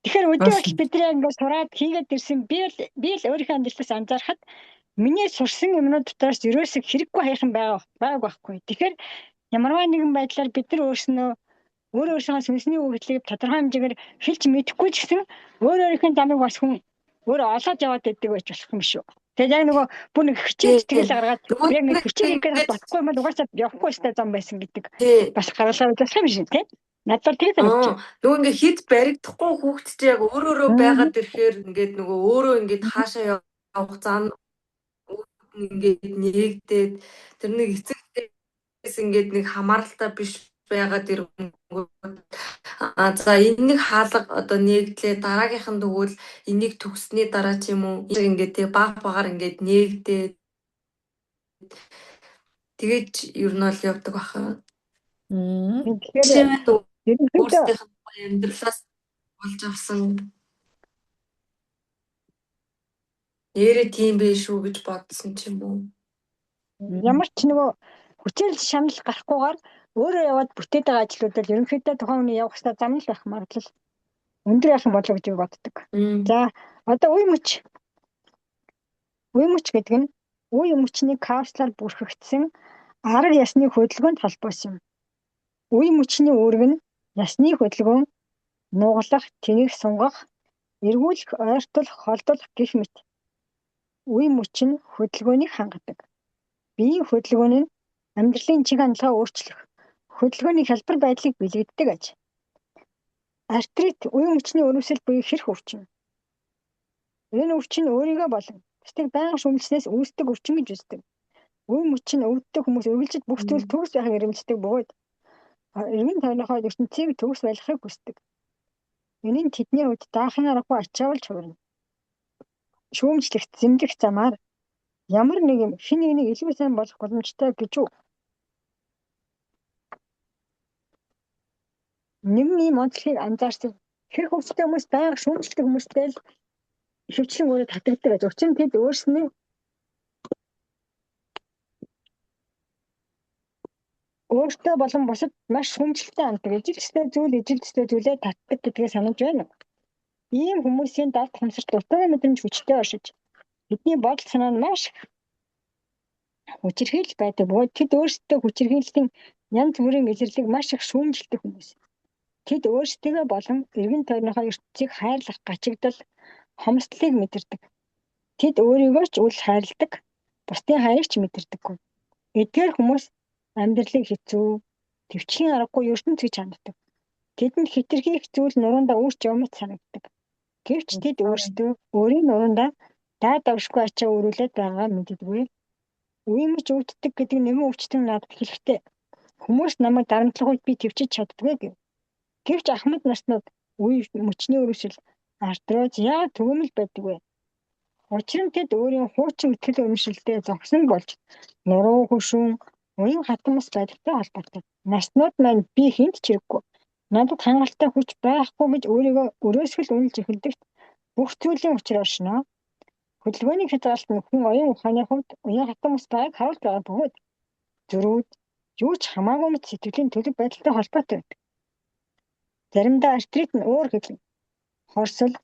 Тэгэхээр өдөр бол бидний ингээд сураад хийгээд ирсэн би л өөрийнхөө амьдралаас анзаархад миний сурсан юмнууд дотроос ерөөсөө хэрэггүй хайхан байгааг байхгүй. Тэгэхээр ямарваа нэгэн байдлаар бид нар өөрөөсөө сүнсний өгдлийг тодорхой хэмжээгээр хэлж мэдэхгүй ч гэсэн өөрийнхөө замыг бас хүн өөрөө олоод яваад байдаг байж болох юм шүү. Тэгээд яг нөгөө бүр нэг хичээл тэгэл гаргаад яг нэг хичээл хийгээд бодохгүй юм бол угаасаа явахгүй сте зам байсан гэдэг бас гаргалаа болох юм шиг тийм. Надад тэгээд санагдчих. Нөгөө ингээ хит баригдахгүй хүүхэд чи яг өөрөөрөө байгаад ирэхээр ингээд нөгөө өөрөө ингээд хаашаа явах зам ингээд нээгдээд тэр нэг эцэгээс ингээд нэг хамааралтай биш байгаад ирэнгүүт за энэ нэг хаалга одоо нээгдлээ дараагийнхан тэгвэл энийг төгссний дараа ч юм уу ингээд тэг баг багаар ингээд нээгдээд тэгээд ер нь бол явдаг баха. Тэгэхээр өөрсдийнх нь амьдралаас болж авсан нэрээ тийм биш үү гэж бодсон ч юм уу. Ямар ч нөгөө хүчээр шанал гарахгүйгээр өөрөө яваад бүтээд байгаа ажлуудад ерөнхийдөө тухайн хүний явах хэрэгтэй зам л байх магадлал өндөр яхан болов гэж би боддог. За одоо үе мөч гэдэг нь үе мөчний капсулаар бүрхэгдсэн арга ясны хөдөлгөөнд холбоосон юм. Үе мөчний үүрэг нь ясны хөдөлгөөн, нугалах, тэнэх, сунгах, эргүүлэх, ойртуулах, холдуулах гэх мэт. Үе мөч нь хөдөлгөөнийг хангадаг. Биеийн хөдөлгөөн нь амьдралын чиг хандлагаа өөрчлөх, хөдөлгөөний хялбар байдлыг бэлэгддэг аж. Артрит үе мөчний өрөвсөл буюу хэрх өвчин. Энэ өвчин өөрийгөө болон бусдыг байнга шүүмжлснээс үүсдэг өвчин гэж үздэг. Үе мөч нь өвддөг хүмүүс үргэлжид бүх зүйл төгс байхыг эрмэлздэг бөгөөд эргэн тойрныхоо ертөнцийг төгс байлгахыг хүсдэг. Энэ нь тэдний хувьд даахын аргагүй ачаалж хувирна. Шүүмжлэх, зэмлэх замаар ямар нэг юм хин нэгнийг илүү сайн болох боломжтой гэж үү? Нэгэн ийм онцлогийг анзаарсан. Хэрэг өвчтэй хүмүүс байнга шүүмжлэх хүмүүстэй л хөвчлэн өөрөө татагддаг гэж. Учир нь тэд өөрснөө өөртөө болон бусад маш шүүмжлэлтэй амтдаг. Ижилчтэй зүйлээ татдаг гэдгээ санаж байна. Ийм хүмүүсийн далд хамсарт утга мэдрэмж хүчтэй оршиж бидний бодол санаа нь маш хүчирхийлж байдаг бөгөөд тэд өөрсдөө хүчирхийллийн янз бүрийн илэрлийг маш их шүүмжилдэг хүмүүс. Тэд өөрсдөө болон эргэн тойрныхоо ертөнцийг хайрлах гачигдал хомсдлыг мэдэрдэг. Тэд өөрийгөө ч үл хайрладаг, бусдын хайрыг ч мэдэрдэггүй. Эдгээр хүмүүс амьдралыг хэцүү, төвчлийн аргагүй ертөнц гэж ханддаг. Тэдэнд хэтэрхий их зүйл нуруундаа үүрч явмат санагддаг. Гэвч тэд өөрсдөө өөрийн нуруундаа даа давшгүй ачаа өрүүлээд байгаагаа мэддэггүй. Үе мөч өвддөг гэдэг нэмэн өвчтөн надад хэлэхдээ хүмүүс намайг дарамтлах үед би төвчж чаддгүй гэв. Гэвч ахмад нарснууд үе мөчний өрөвсөл Артроз яагаад түгээмэл байдаг вэ? Учир нь тэд өөрийн хуучин ихтгэл өмшөлтөд зогсон болж нуруу хөшүүн уян хатамс байдагтай холбоотой. Наснууд маань би хинт ч хэрэггүй. Надад хангалттай хүч байхгүй гэж өөрийгөө өрөөсгөл үнэлж эхэлдэгт бүх зүйлийн учир оршино. Хөдөлгөөний хязгаарлалт нь хүн оюун ухааны хувьд уян хатамс байгааг харуулж байгаа бөгөөд зөрүүд юу ч хамаагүй мэт сэтгэлийн төлөв байдалтай холбоотой байдаг. Заримдаа артрит нь өөр хэлнэ. Хорсол,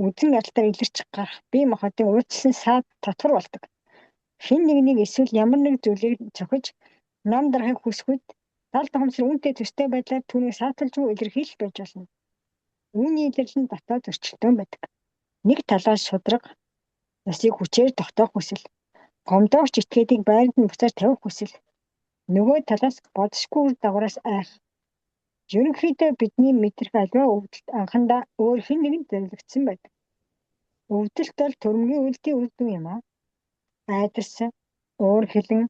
үзэн ядалтаар илэрч гарах бие махбодын уучлсан саад татвар болдог. Хэн нэгнийг эсвэл ямар нэг зүйлийг цохиж нам дарахыг хүсвэл дал тохомсор үүнтэй төстэй байдлаар түүнийг сааталж буй илэрхийлэл байж болно. Үүний илэрлэл нь дотоод зөрчилдөөн байдаг. Нэг талаас шудраг, насыг хүчээр тогтоох хүсэл, гомдоогч этгээдийг байранд нь буцаар тавих хүсэл, нөгөө талаас бодшгүй үр дагавраас айх. Ерөнхийдөө бидний мэдрэх аливаа өвдөлт анхандаа өөр хэн нэгэнд зориулагдсан байдаг. Өвдөлт бол төрөмгийн үйлдлийн үр дүн юм аа. Айдас, уур хилэн,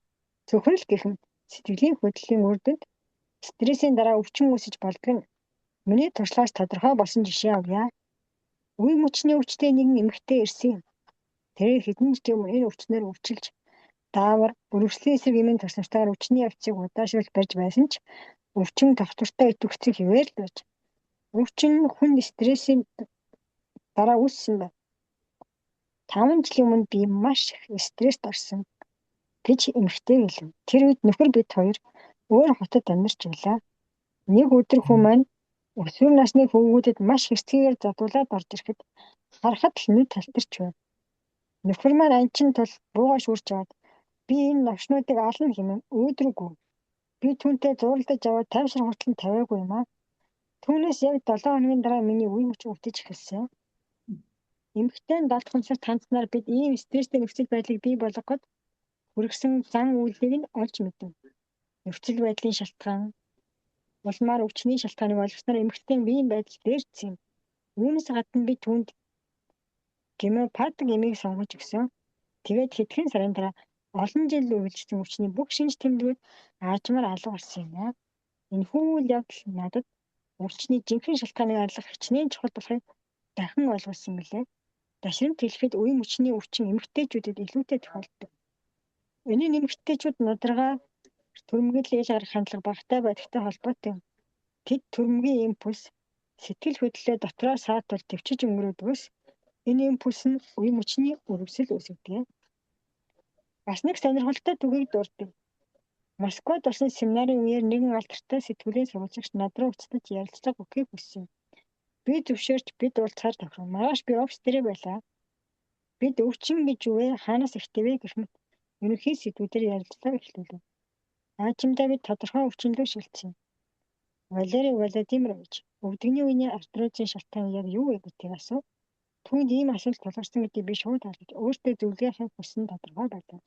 цөхрөл гэх мэт сэтгэлийн хөдөлгөөний үр дүнд стрессийн дараа өвчин үүсэж болдог нь миний туршлагаас тодорхой болсон жишээ авъя. Үе мөчний өвчтэй нэгэн эмэгтэй ирсэн юм. Тэр хэдэн жилийн өмнө энэ өвчнөр өвчилж даавар, өрөвслийн эсрэг эмийн тусламжтайгаар өвчний явцыг удаашруулж барьж байсан ч өвчин тогтвортой идэвхтэй хэвээр л байж. Өвчин хүн стрессийн дараа үүссэн байна. 5 жилийн өмнө би маш их стресст орсон гэж эмэгтэй хэлв. Тэр үед нөхөр бид хоёр өөр хотод амьдарч байлаа. Нэг өдөр хүн маань өсвөр насны хөвгүүдэд маш хэрцгийгээр задуулаад орж ирэхэд харахад л нүд талтарч байна. Нөхөр маань анчин тул буугаш үрж аваад би энэ новшнуудыг ална хэмээн өөдрөгөө. Би түүнтэй зурлаж аваад тайвшир хүртэл тавиагүй юм аа. Түүнээс яг 7 хоногийн дараа миний үе мөч өвдөж эхэлсэн. Эмэгтэй 7 хоногт танцсанаар бид ийм стресстэй нөхцөл байдлыг бий болгоход хүргэсэн зан үйлийг нь олж мэдв. Нөхцөл байдлын шалтгаан, улмаар өвчний шалтгааныг ойлгосноор эмэгтэй биеийн байдал дээрчсэн юм. Үүнээс гадна би түүнд гомеопатик эмийг сонгож өгсөн. Тэгээд хэдхэн сарын дараа олон жил үргэлжлэсэн өвчний бүх шинж тэмдгүүд аажмаар алга болсон юм аа. Энэхүү үйл явдал надад өвчний жинхэнэ шалтгааныг арилгах хичнээн чухал болохыг дахин ойлгуулсан билээ. Дашрамт хэлэхэд үе мөчний өвчин эмэгтэйчүүдэд илүүтэй тохиолддог. Өнөө эмэгтэйчүүд нударгаа төрөмгөл ил гарах хандлага багатай байдагтай холбоотой. Тэд төрөмгийн импульс сэтгэл хөдлөлөө дотроо саатуул төвчж өнгөрөөдгөөс энэ импульс нь үе мөчний өрөвсөл үүсгэдэг. Бас нэг сонирхолтой түүхийг дурддаг. Москвад болсон семинарын үеэр нэгэн алдартай сэтгүүлийн сурвалжлагч над руу уцтаж ярилцлага өгөхийг хүссэн. Би зөвшөөрч бид уулзахаар тохиров. Маргааш би офис дээр байлаа. Бид өвчин гэж юу вэ? Хаанаас ихтэй вэ гэх мэт ерөнхий сэдвүүдээр ярилцлага эхлүүлв. Аажимдаа бид тодорхой өвчнөлөө шилжсэн. Валерий Владимирович, өвдөгний үеийн артрозын шалтгаан яг юу вэ гэдгийг асуув. Түүнд ийм асуулт тулгарсан гэдгийг би шууд хаалж өөртөө зөвлөхийн хүссэн тодорхой байлаа.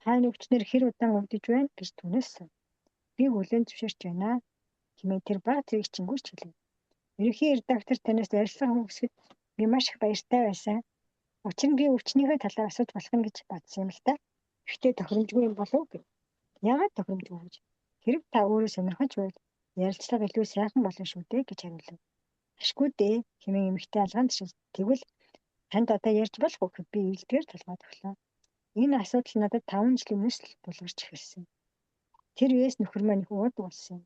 Хааны өвчнөр хэр удаан өвдөж байна гэж түүнээс асуув. Би хүлээн зөвшөөрч байна хэмээн тэр баг зэрэг чингүүч хэлв. Ерөнхий редактор танаас ярилцлага өгсөд би маш их баяртай байсан. Учир нь би өвчнийхээ талаар асууж болох нь гэж бодсон юм л та. Гэхдээ тохиромжгүй юм болов уу гэв. Яагаад тохиромжгүй гэж? Хэрэг та өөрөө сонирхож байвал ярилцлага илүү сайхан болно шүү дээ гэж хариулв. Ашгүй дээ хэмээн эмэгтэй алгаан тушаал. Тэгвэл танд одоо ярьж болох уу гэхэд би илтгэр толгойд өглөө. Энэ асуудал надад 5 жилийн өмнөөс л тулгарч эхэлсэн. Тэр үеэс нөхөр маань их уудаг болсон.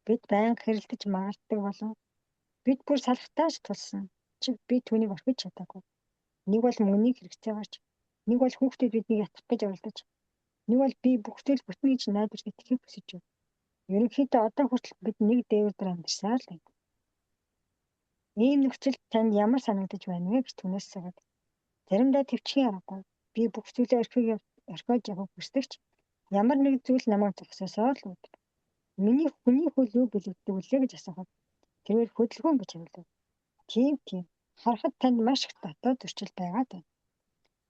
Бид байнга хэрэлдэж магаддаг болов. Бид бүр салхтааж тулсан. Чи би түүнийг орхиж чадаагүй. Нэг бол мөнгөний хэрэгцээ гарч, нэг бол хүүхдүүд биднийг ятгах гэж оролдож, нэг бол би бүхтэл бүтэн гэж найдвар итгэхийг хүсэж байна. Ерөнхийдөө одоо хүртэл бид нэг дээвэр дээр амьдарсаар л байна. Ийм нөхцөлд танд ямар санагдаж байна вэ гэж түүнээс асуув. Заримдаа төвчхийн аргагүй. Би бүх зүйлээ орхиож явах хүсдэгч ямар нэг зүйл намайг зогсоосоор л үүд. Миний хүний хөл юу бэлэгддэг үлээ гэж асуухад тэрээр хөдөлгөөн гэж хариулв. Тийм. Харахад танд маш их дотоод зөрчил байгаад байна.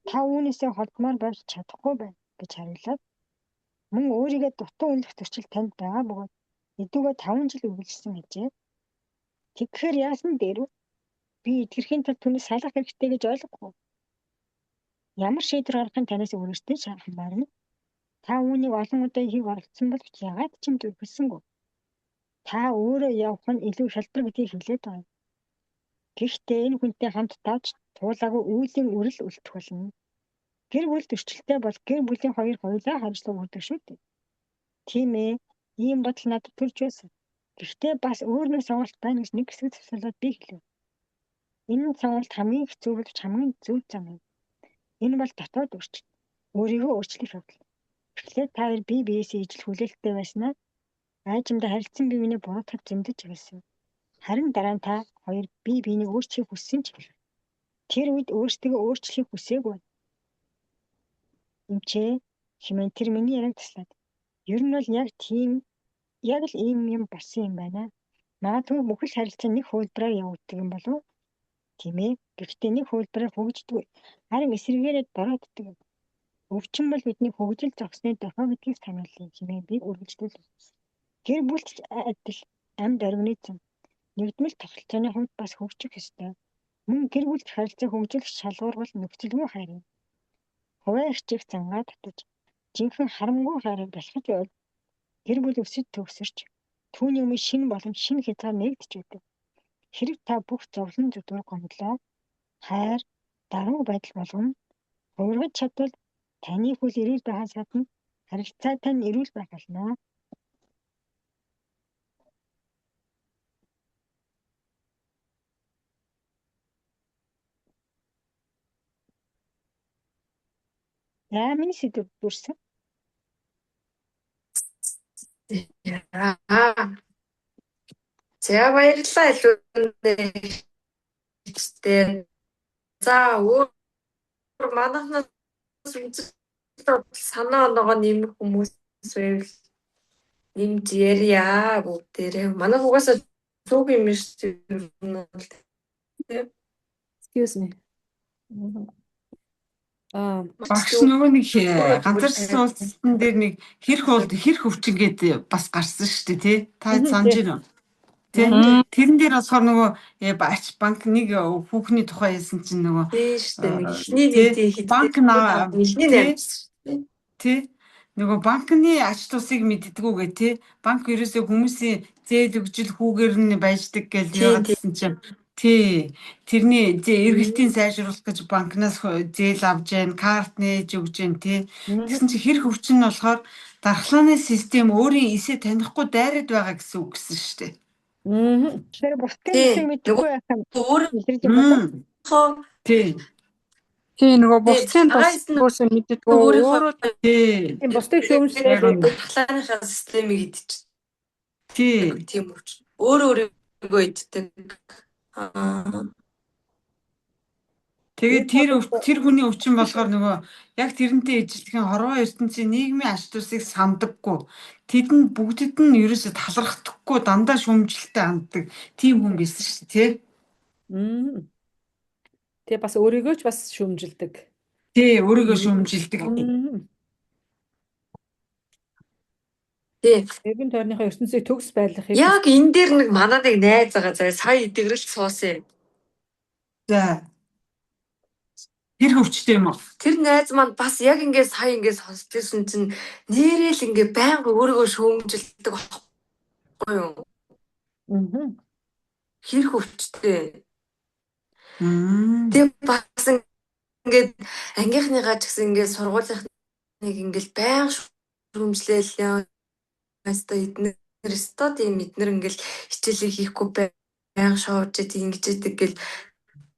Та үүнээсээ холдмоор байж чадахгүй байна гэж хариулаад мөн өөрийгөө дутуу үнэлэх зөрчил танд байгаа бөгөөд эдгүүгээ 5 жил үргэлжилсэн гэжээ. Тэгэхээр яасан дээр би эдгэрхийн тулд түүнээс салах хэрэгтэй гэж ойлгохгүй. Ямар шийдвэр гаргахын танаас өөрөөсөө шалтгаална. Та үүнийг олон удаа хийх оролцсон боловч яагаад ч юм зүрхэлсэнгүй. Та өөрөө явах нь илүү хялбар гэдгийг хэлээд байгаа. Гэхдээ энэ хүнтэй хамт тааж туулаагүй үүлийн үрэл үлдэх болно. Гэр бүл төрчлөлтэй бол гэр бүлийн хоёр хоёулаа хариуцлага өгдөг шүү дээ. Тийм ээ. Ийм бодол надад төрж байсан. Гэхдээ бас өөр нэг сонголт байна гэж нэг хэсэг зөвсөлөд би хэлв. Энэ сонголт хамгийн хэцүү болж хамгийн зөв зам юм. Энэ бол дотоод өөрчлөлт. Өөрийгөө өөрчлөх явдал. Тэгэхээр та хоёр бие биесээ ижил хүлээлттэй байснаа айжимдаа харилцан бие биенээ буруутгах зэмдэж байсан. Харин дараа нь та хоёр бие биенийг өөрчлөхийг хүссэн ч тэр үед өөрсдөө өөрчлөхийг хүсээгүй. Эмчээ хэмээн тэр миний яриаг таслаад. Ер нь бол яг л ийм юм болсон юм байна. Магадгүй бүхэл харилцаа нэг хөлбраар явагддаг юм болов уу? Тийм ээ. Гэхдээ нэг хөлбраар хөгждөг. Харин эсрэгээрээ дорооддаг. Өвчин бол бидний хөгжил зогсны дохио гэдгийг сануулъя хэмээн би үргэлжлүүлв. Гэр бүлч адил амьд организм. Нэгдмэл тогтолцооны хувьд бас хөгжих ёстой. Мөн гэр бүлч харилцаа хөгжүүлэх шалгуур бол нөхцөлгүй хайр юм. Хуваа эрчийг зангаа татаж, жинхэнэ харамгүй хайрыг бэлхэж байвал гэр бүл өсөж төгсөрч түүний өмнө шинэ боломж шинэ хязгаар нэгдэж байдаг. Хэрэг та бүх зовлон зүдгээр гомдлоо хайр, даруй байдал болгон хувиргаж чадвал таны хөл эрүүл байхаас гадна харилцаа тань эрүүл байх болно. Яамын сэдв бүрсэн. За баярлалаа илүүтэй. За өөр манайхнаас санаа оноогоо нэмэх хүмүүс байвал нэмж ярья бүгдээрээ. Манай угаасаа зүг юм шүү дээ. Excuse me. Багш нөгөө нэг ганцаар суулцсан дээр нэг хэрэг өвчин гээд бас гарсан шүү дээ тий. Та санаж байна уу? Тий. Тэрэн дээр болохоор нөгөө банк нэг хүүхний тухай хэлсэн чинь нөгөө тий шүү дээ. Нэг ихний нийтийн банк тий. Нөгөө банкны ач тусыг мэддэггүй гэ тий. Банк ерөөсөө хүмүүсийн зээл өгжил хүүгээр нь байждаг гэж яагаад гэсэн чинь тий. Тэрний эргэлтийн сайжруулах гэж банкнаас зээл авч जैन, карт нээж өгж जैन тий. Тэгсэн чинь хэрэг өвчин нь болохоор дархлааны систем өөрийн эсээ танихгүй дайраад байгаа гэсэн үг гэсэн шүү дээ. Тэр бусдын эсийг мэдгүй байх юм. Тий. Тий нөгөө бусдын тусгүйс мэддэггүй өөрөө тий. Бусдыг шүүмжлэх дархлааныхаа системийг идэж. Тий. Тийм учраас өөрийгөө иддэг. Тэгээд тэр хүний өвчин болохоор нөгөө яг тэрнтэй ижилтгэн хорвоо ертөнцийн нийгмийн ач тусыг самдаггүй. Тэдэнд бүгдэд нь ерөөсө талархдаггүй дандаа шүүмжлэлтэй ханддаг тийм хүн байсан шүү дээ, тий. Тэгээ бас өөрийгөө ч бас шүүмжилдэг. Тий, өөрийгөө шүүмжилдэг. Тий. Эргэн тойрныхоо ертөнцийг төгс байлгах юм. Яг энэ дээр нэг манай нэг найз байгаа. За сая идэгрэлт суусан. За. Тэр хөвчтэй юм уу? Тэр найз маань бас яг ингээд сая ингээд сонсдгийсэн чинь нэрэл ингээд байнга өөрийгөө шүүмжилдэг байхгүй юу? Хэр хөвчтэй. Тэгээ бас ингээд ангийнхныгаа ч гэсэн ингээд сургуулийнхныг ингээд байнга шүүмжлээл яа. Хаста эднэр өстод юм эднэр ингээд хичээлээ хийхгүй байнга шоурж ингэж идэг гэл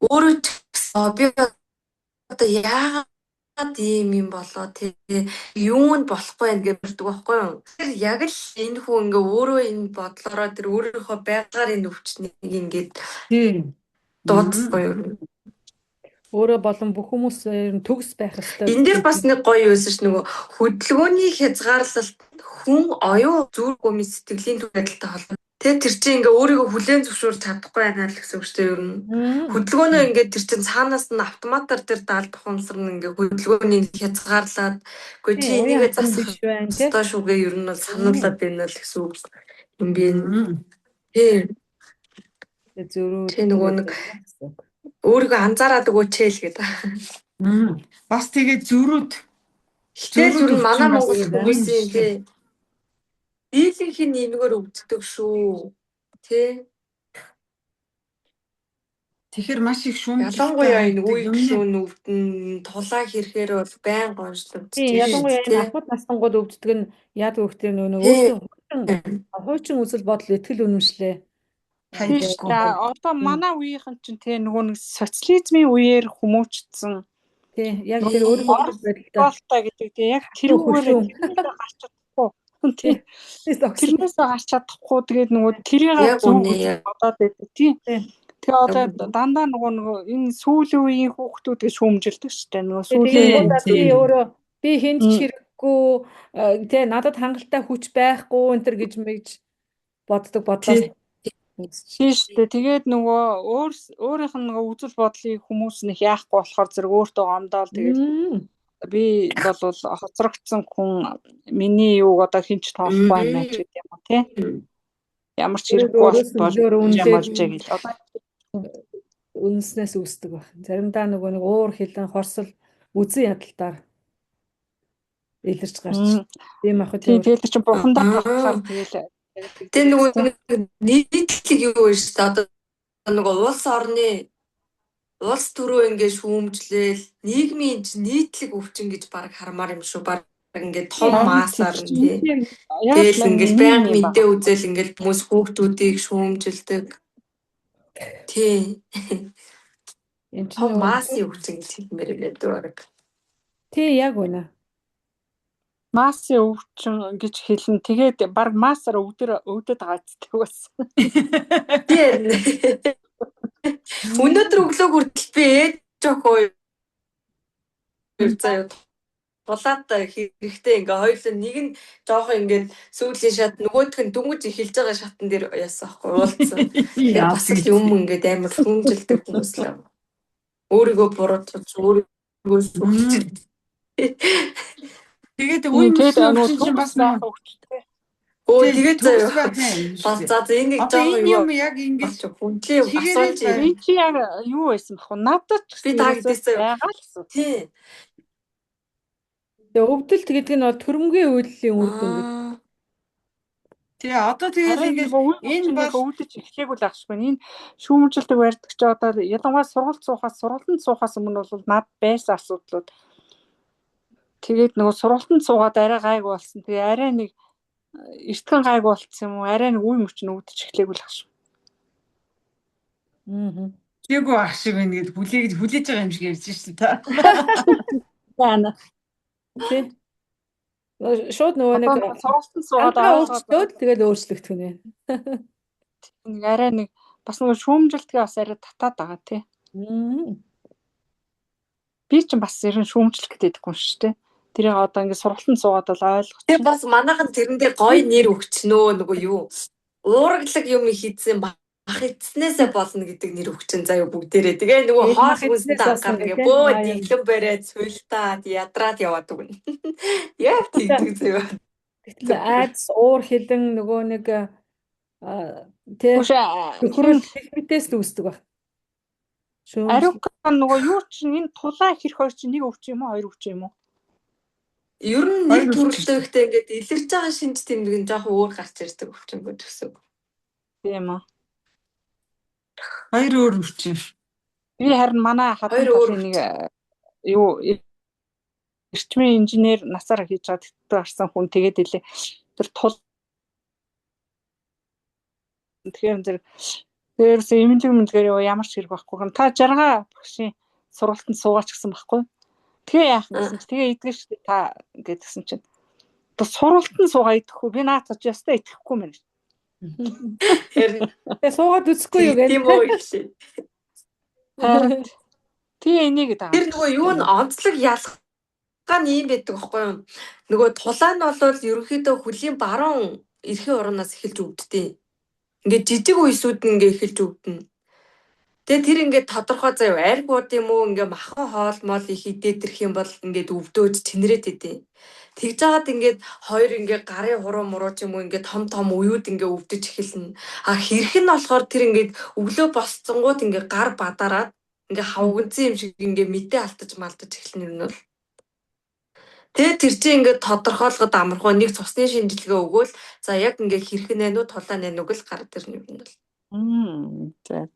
өөрөө ч би одоо яагаад ийм юм болоо тий юунд болохгүй байх гэж бэрдэг байхгүй юу. Тэр яг л энэ хүн ингээ өөрөө энэ бодлороо тэр өөрийнхөө байгаар энэ өвчнийг ингээд дуудахгүй юу. Өөрөө болон бүх хүмүүс төгс байх ёстой. Энэ дээр бас нэг гоё юусэн ш нөгөө хөдөлгөөний хязгаарлалт хүн оюун зүрх өмс сэтгэлийн байдалтай холбоотой. Тэр чинь ингээ өөрийгөө хүлээн зөвшөөрч чадахгүй байна л гэсэн үг шүү дээ ер нь. Хөдөлгөөнөө ингээ тэр чинь цаанаас нь автоматар тэр даалт ухамсар нь ингээ хөдөлгөөний хязгаарлаад үгүй чи энийгээ засах ёстой шүүгээ ер нь сануулад байна л гэсэн үг юм би. Тий нөгөө нэг өөрийгөө анзаараад өгөөч л гэдэг. Бас тэгээ зөрүүд. Зүгээр нь манай Монгол хүмүүсийн тий дийлэнхийн нэмгээр өвддөг шүү. Тий. Тэгэхээр маш их шүүмжлэлтэй Ялангуяа энэ байдаг үе юм нэ. гişүүн өвдөн тулаа хийхээр бол байнга уншлагдаж Тийм, байна ялангуяа шүү энэ дээ. ахмад настангууд өвддөг нь яд өгөхтэй нөгөө Тий. хуучин үзэл бодол итгэл үнэмшлээ. Хайж За одоо манай үеийнхэн чинь те нөгөө нэг социализмын үеэр хүмүүжсэн тий, яг тэр өөрийнхөө байдалтай. болтой гэдэг те яг тэрүүгээр тэрнээсээ гарч чадахгүй. Тий. Тэрнээсээ гарч чадахгүй тэгээд нөгөө тэрийг зөв гэж бодоод байдаг тий. Тэгээ одоо дандаа нөгөө энэ сүүлийн үеийн хүүхдүүд гэж шүүмжилдэг шүү дээ. Нөгөө сүүлийн би өөрөө би хэнд ч хэрэггүй тий надад хангалттай хүч байхгүй энэ төр гэж мэгж боддог бодлоо. Тийм шүү дээ. Тэгээд нөгөө өөрийнх нь нөгөө үзэл бодлыг хүмүүс нэг яахгүй болохоор зэрэг өөртөө гомдоол тэгээд би бол хоцрогдсон хүн миний юуг одоо хинч тоохгүй байна ч гэдэг юм уу тий. Ямар ч хэрэггүй бол ямарч гэл одоо үнснээс үүсдэг баг. Заримдаа нөгөө нэг уур хилэн хорсол үзэн ядалтаар илэрч гарч. Тийм ах үү. Тэгээд чи бухандаа гарахаар тэгэл тэг нөгөө нийтлэг юу вэ шүү дээ. Одоо нөгөө улс төрөө ингээд шүүмжлээл нийгмийн нийтлэг өвчин гэж баг хармаар юм шүү. Баг ингээд том маасаар тий. Тэгэл ингээд байнга мэдээ үзэл ингээд хүмүүс хүүхдүүдийг шүүмжилдэг. Тий. Энэ том маасын өвчин гэж хэлмээр байдаг баг. Тий, яг үнэ. Масын өвчин гэж хэлнэ. Тэгээд баг масаар өвдөд байгаа гэдэг бас. Тий. Өнөөдөр өглөө хүртэл би ээж охоо заяа тулаад хэрэгтэй ингээ хоёулаа нэг нь жоохон ингээд сүүлийн шат нөгөөх нь дүнгийн эхэлж байгаа шатан дээр яасан аахгүй уулцсан. Тэгээ бас л юм ингээд амар хүнжилдэг хүмүүс л өөрийгөө буруутгаж өөрийгөө сүлжиж. Тэгээд үе мөсөн бас хөвчтэй. Тэгээд бас за энийг жоохон юм яг ингэж хүндлээ асууж би чи яг юу байсан бах вэ? Надад ч би та хэдээсээ байгаа л гэсэн. Тий. Тэгээ өвдөлт гэдэг нь төрөмгийн үйлдлийн үр дүн гэдэг. Тэгээ одоо тэгээд ингээд энэ бол өвдөж эхлэегүй л ахшгүй. Энэ шүүмжилдэг барьдаг ч одоо ялангуяа сургалтанд суухаас өмнө бол над байсан асуудлууд. Тэгээд нөгөө сургалтанд суугаад арай гайгүй болсон. Тэгээ арай нэг эртгэн гайг болцсон юм уу? Арай нэг үе мөчн өвдөж эхлэегүй л ахш. Тээгүү ах шиг байна гэд хүлээж байгаа юм шиг ярьж шүү та. Яана. Тий. Шууд нөгөө нэг сургалтанд суугаад өөрчлөөд тэгэл өөрчлөгдөх нь байна. Нэг арай нэг бас нөгөө шүүмжилтгээ бас арай татаад байгаа тий. Би ч бас ерэн шүүмжлэх гэдэг юм шүү дээ. Тэрийг одоо ингэ сургалтанд суугаад бол ойлгоч. Тэр бас манайхан тэрэндээ гоё нэр өгчнөө нөгөө юу уургалаг юм хийдсэн бах эцнээсээ болно гэдэг нэр өгчин заяа бүгдээрээ. Тэгээ нөгөө хоол хүнстэй анхаардаг бөө диглэн бариад цуйлтаад ядраад яваад өгнө. Яг тийдэг заяа. Гэтэл айдас уур хилэн нөгөө нэг тий хөрөл техникээс л үүсдэг баг. Ариука нөгөө юу чинь энэ тулаа хэрэг хоёр чинь нэг өвч юм уу хоёр өвч юм уу? Ер нь нэг төрөлтөйхтэй ингээд илэрч байгаа шинж тэмдэг нь жоохон өөр гарч ирдэг өвчнгөө төсөв. Тийм үү. Хоёр өөр өвчин. Би харин манай хатан нэг юу эрчмийн инженер насаар хийж байгаа тэтгэж гарсан хүн тэгээд илээ. Тэр тул тэгэхээр тэрс эмнэлэг мэлгээр ямар ч хэрэг байхгүй. Та жаргаа багшийн сургалтанд суугаач гэсэн байхгүй. Тэгээ яах гэсэн чи тэгээ идэгш та гэдгсэн чинь. Одоо сургалтанд суугаа идэхгүй би наацаж ястаа идэхгүй мэн. Тэгээ суугаад үзэхгүй юу гэдэг. Тийм үү гэж. Тэгээ энийг гэдэг. Тэр нөгөө юу н онцлог ялгаа нь юм байдаг байхгүй юу? Нөгөө тулаа нь бол ерөнхийдөө хөлийн баруун эрхийн урнаас эхэлж өвддөг. Ингээд жижиг үесүүд нь ингээд эхэлж өвдөнө. Тэгээ тэр ингээд тодорхой заяа ариг бод юм уу ингээд махан хоол моол их идэх юм бол ингээд өвдөөж цэнрээд идэв. Тэгж жагаад ингээд хоёр ингээд гарын хуруу муруу ч юм уу ингээд том уюуд ингээд өвдөж эхэлнэ. А хэрэг нь болохоор тэр ингээд өглөө босцонгууд ингээд гар бадараад ингээд хавгандсан юм шиг ингээд мэдээ алдаж малдаж эхэлнэ юм бол. Тэгээ тэр чинь ингээд тодорхойлоход амархан нэг цусны шинжилгээ өгөөл за яг ингээд хэрэг нэ нү тулаа нэ нүг л гараад ирнэ юм бол. За.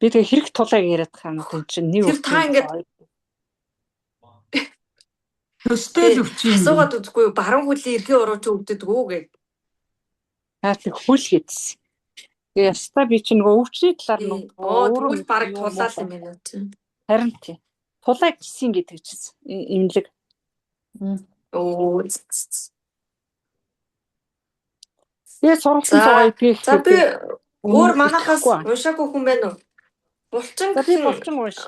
Би тэгээ хэрэг тулааг яриад байгаа юм чинь нэг Тэр та ингээд төстэй л өвчин юм. асуугаад үзгүй юу? Баруун хөлийн эрхээ урууч өвдөдөг үү гэж. Тэг хөл хийдсэн. Тэгээ ястаа би чинь нөгөө өвчний талаар Тэгвэл бараг тулаад юм байна чи. Харин тий. Тулаа гисэн гэдэг чинь имлэг. Оо. Тэгээ сургалтын цугаа идэх. За би өөр манахаас уншаагүй хүн байна уу? Булчин би булчин уншиж.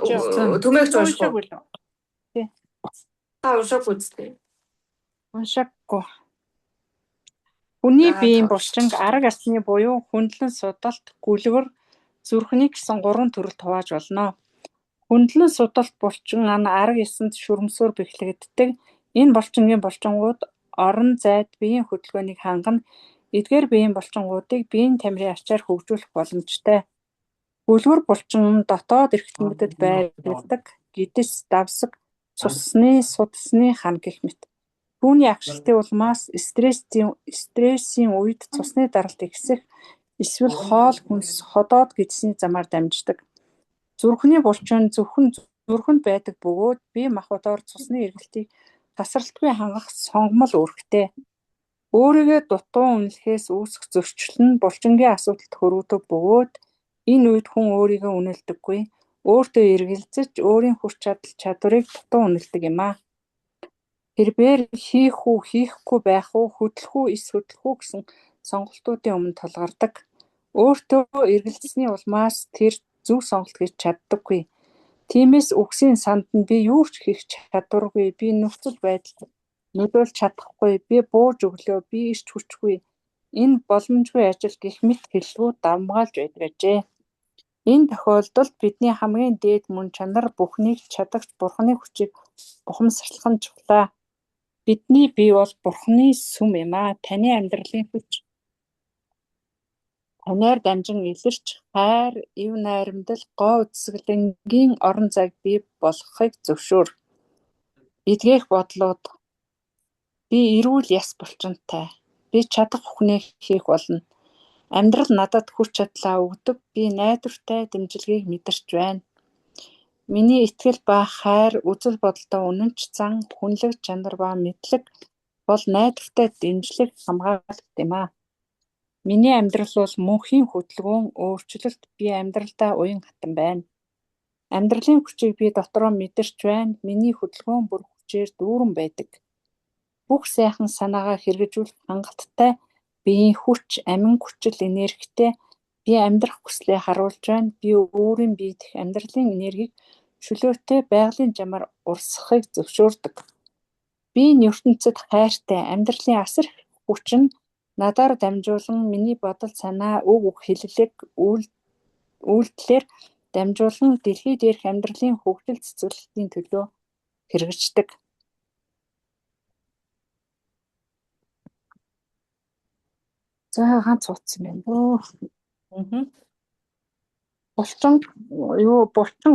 Төмөөгч унших уу? Тий. Та уншаагүй үстэй. Уншаагүй. Хүний биеийн булчинг арга асны буюу хүндлэн судалт, гүлгэр, зүрхний гэсэн 3 төрөлд хувааж болно. Хүндлэн судалт булчин арга ясанд шүрмсөөр бэхлэгддэг. Энэ булчингийн булчингууд орон зайд биеийн хөдөлгөөнийг хангана. Эдгээр биеийн булчингуудыг биеийн тамирын ачаар хөгжүүлэх боломжтой. Гүлгэр булчин дотоод эрхтнүүдэд байрладаг. Гидс, давсаг, цусны, судасны хан гэх мэт. Түүний агшилтын улмаас стрессийн үед цусны даралт ихсэх, эсвэл хоол хүнс ходоод гидсний замаар дамждаг. Зүрхний булчин зүрхэнд байдаг бөгөөд бие махбодоор цусны эргэлтийг тасралтгүй хангах сонгомол үүрэгтэй. Өөрийгөө дутуу үнэлэхээс үүсэх зөрчил нь булчингийн асуудалд хүргэдэг бөгөөд энэ үед хүн өөрийгөө үнэлдэггүй, өөртөө эргэлзэж өөрийн хүч чадварыг дутуу үнэлдэг юм а. Тэрбээр хийх үү, хийхгүй байх уу, хөдлөх үү, эс хөдлөх үү гэсэн сонголтуудын өмнө тулгардаг. Өөртөө эргэлзсэний улмаас тэр зөв сонголт хийж чаддаггүй. Тиймээс үгсийн санд нь би юу ч хийх чадваргүй, би нөхцөл байдал нөлөөлж чадахгүй, би бууж өглөө, би ирч хүчгүй. Энэ боломжгүй ажил гэх мэт хэллэгүүд давмгаалж байдаг ажээ. Энэ тохиолдолд бидний хамгийн дээд мөн чанар бүхнийг чадагч Бурханы хүчийг ухамсарлах нь чухлаа. Бидний бие бол Бурханы сүм юм а. Таны амьдралын хүч танаар дамжин илэрч хайр, ив найрамдал, гоо үзэсгэлэнгийн орон зайг бий болгохыг зөвшөөр. Эдгэх бодлууд би эрүүл яс булчинтай. Би чадах бүхнээ хийх болно. Амьдрал надад хүч чадлаа өгдөг. Би найдвартай дэмжлэгийг мэдэрч байна. Миний итгэл ба хайр, үзэл бодолтой үнэнч зан, хүнлэг чанар ба мэдлэг бол найдвартай дэмжлэг хамгаалалт юм а. Миний амьдрал бол мөнхийн хөдөлгөөн, өөрчлөлт. Би амьдралдаа уян хатан байна. Амьдралын хүчийг би дотроо мэдэрч байна. Миний хөдөлгөөн бүр хүчээр дүүрэн байдаг. Бүх сайхан санаагаа хэрэгжүүлэх хангалттай биеийн хүч, амин хүчил энергитэй би амьдрах хүслээ харуулж байна. Би өөрийн бие дэх амьдралын энергийг чөлөөтэй байгалийн замаар урсгахыг зөвшөөрдөг. Би ертөнцид хайртай амьдралын асар их хүч нь надаар дамжуулан миний бодол санаа, үг хэллэг, үйлдэлээр дамжуулан дэлхий дээрх амьдралын хөгжил цэцэглэлтийн төлөө хэрэгждэг. За ганц утсан байна. Булчин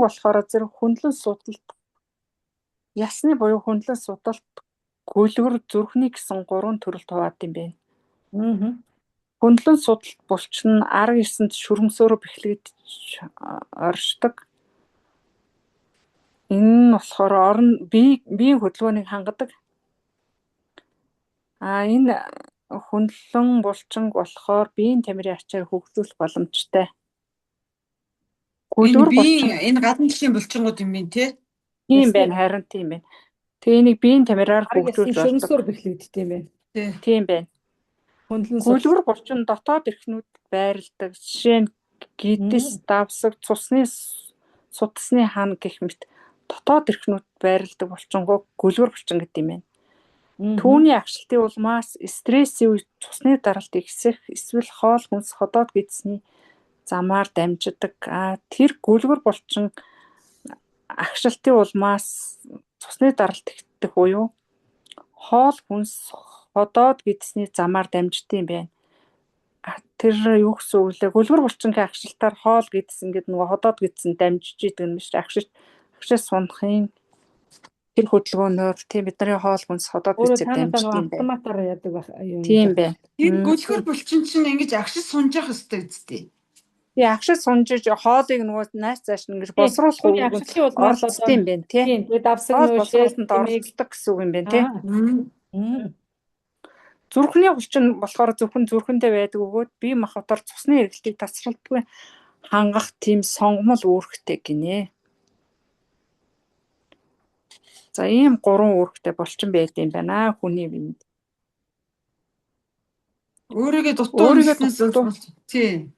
болохоор зэрэг хүндлэн судалт, ясны буюу хүндлэн судалт, гүлгэр, зүрхний гэсэн 3 төрөлд хуваад юм байна. Хүндлэн судалт булчин арга эрсэнд шүрмсөөрөө бэхлэгдэж оршдог. Энэ нь болохоор биеийн хөдөлгөөнийг хангадаг. Энэ хүндлэн булчин болохоор биеийн тамирын ачаар хөгжүүлэх боломжтой. Энэ гадна дэлхийн булчингууд юм байна тий? Тийм байна, харин тийм байна. Тэгээ энийг биеийн тамираар хөгжүүлж шүрмсөөр бэхлэгддэг юм байна. Тийм байна. Гүлгэр булчин дотоод эрхнүүдэд байрладаг. Жишээ нь гидс, давсаг, цусны, судасны хан гэх мэт дотоод эрхнүүдэд байрладаг булчингууд гүлгэр булчин гэдэг юм байна. Түүний агшилтын улмаас стрессийн үед цусны даралт ихсэх, эсвэл хоол хүнс ходоод гидсний замаар дамждаг. Тэр гүлгэр булчин агшилтын улмаас цусны даралт ихтэх буюу хоол хүнс ходоод гидсний замаар дамждаг юм байна. Тэр юу гэсэн үг лээ? Гүлгэр булчингийн агшилтаар хоол гидс ингээд нөгөө ходоод гидсэн дамжиж идэг юм биш агшилт сунахын тэр хөдөлгөөнөөр тийм бидний хоол хүнс ходоод гидсээр дамждаг юм байна. Автоматар яадаг байх юм. Тийм байна. Энэ гүлгэр булчин чинь ингэж агшилт сунж явах хэрэгтэй үстэй. Би агшид сунжиж хоолыг нөгөө найс зааш ингэж боловсруулах Түүний агшлын улмаас оролцсон юм байна тий. тийм тэгээд давсаг Хоол нөө боловсруулалтанд оролцдог гэсэн үг юм байна тий. Зүрхний хүчин болохоор зөвхөн зүрхэндээ байдаг өгөөд бие махбодоор цусны эргэлтийг тасралтгүй хангах тийм сонгомол үүрэгтэй гинэ. За ийм 3 үүрэгтэй булчин байдаг юм байна хүний биед. Өөрийгөө дутуу үнснээс тий.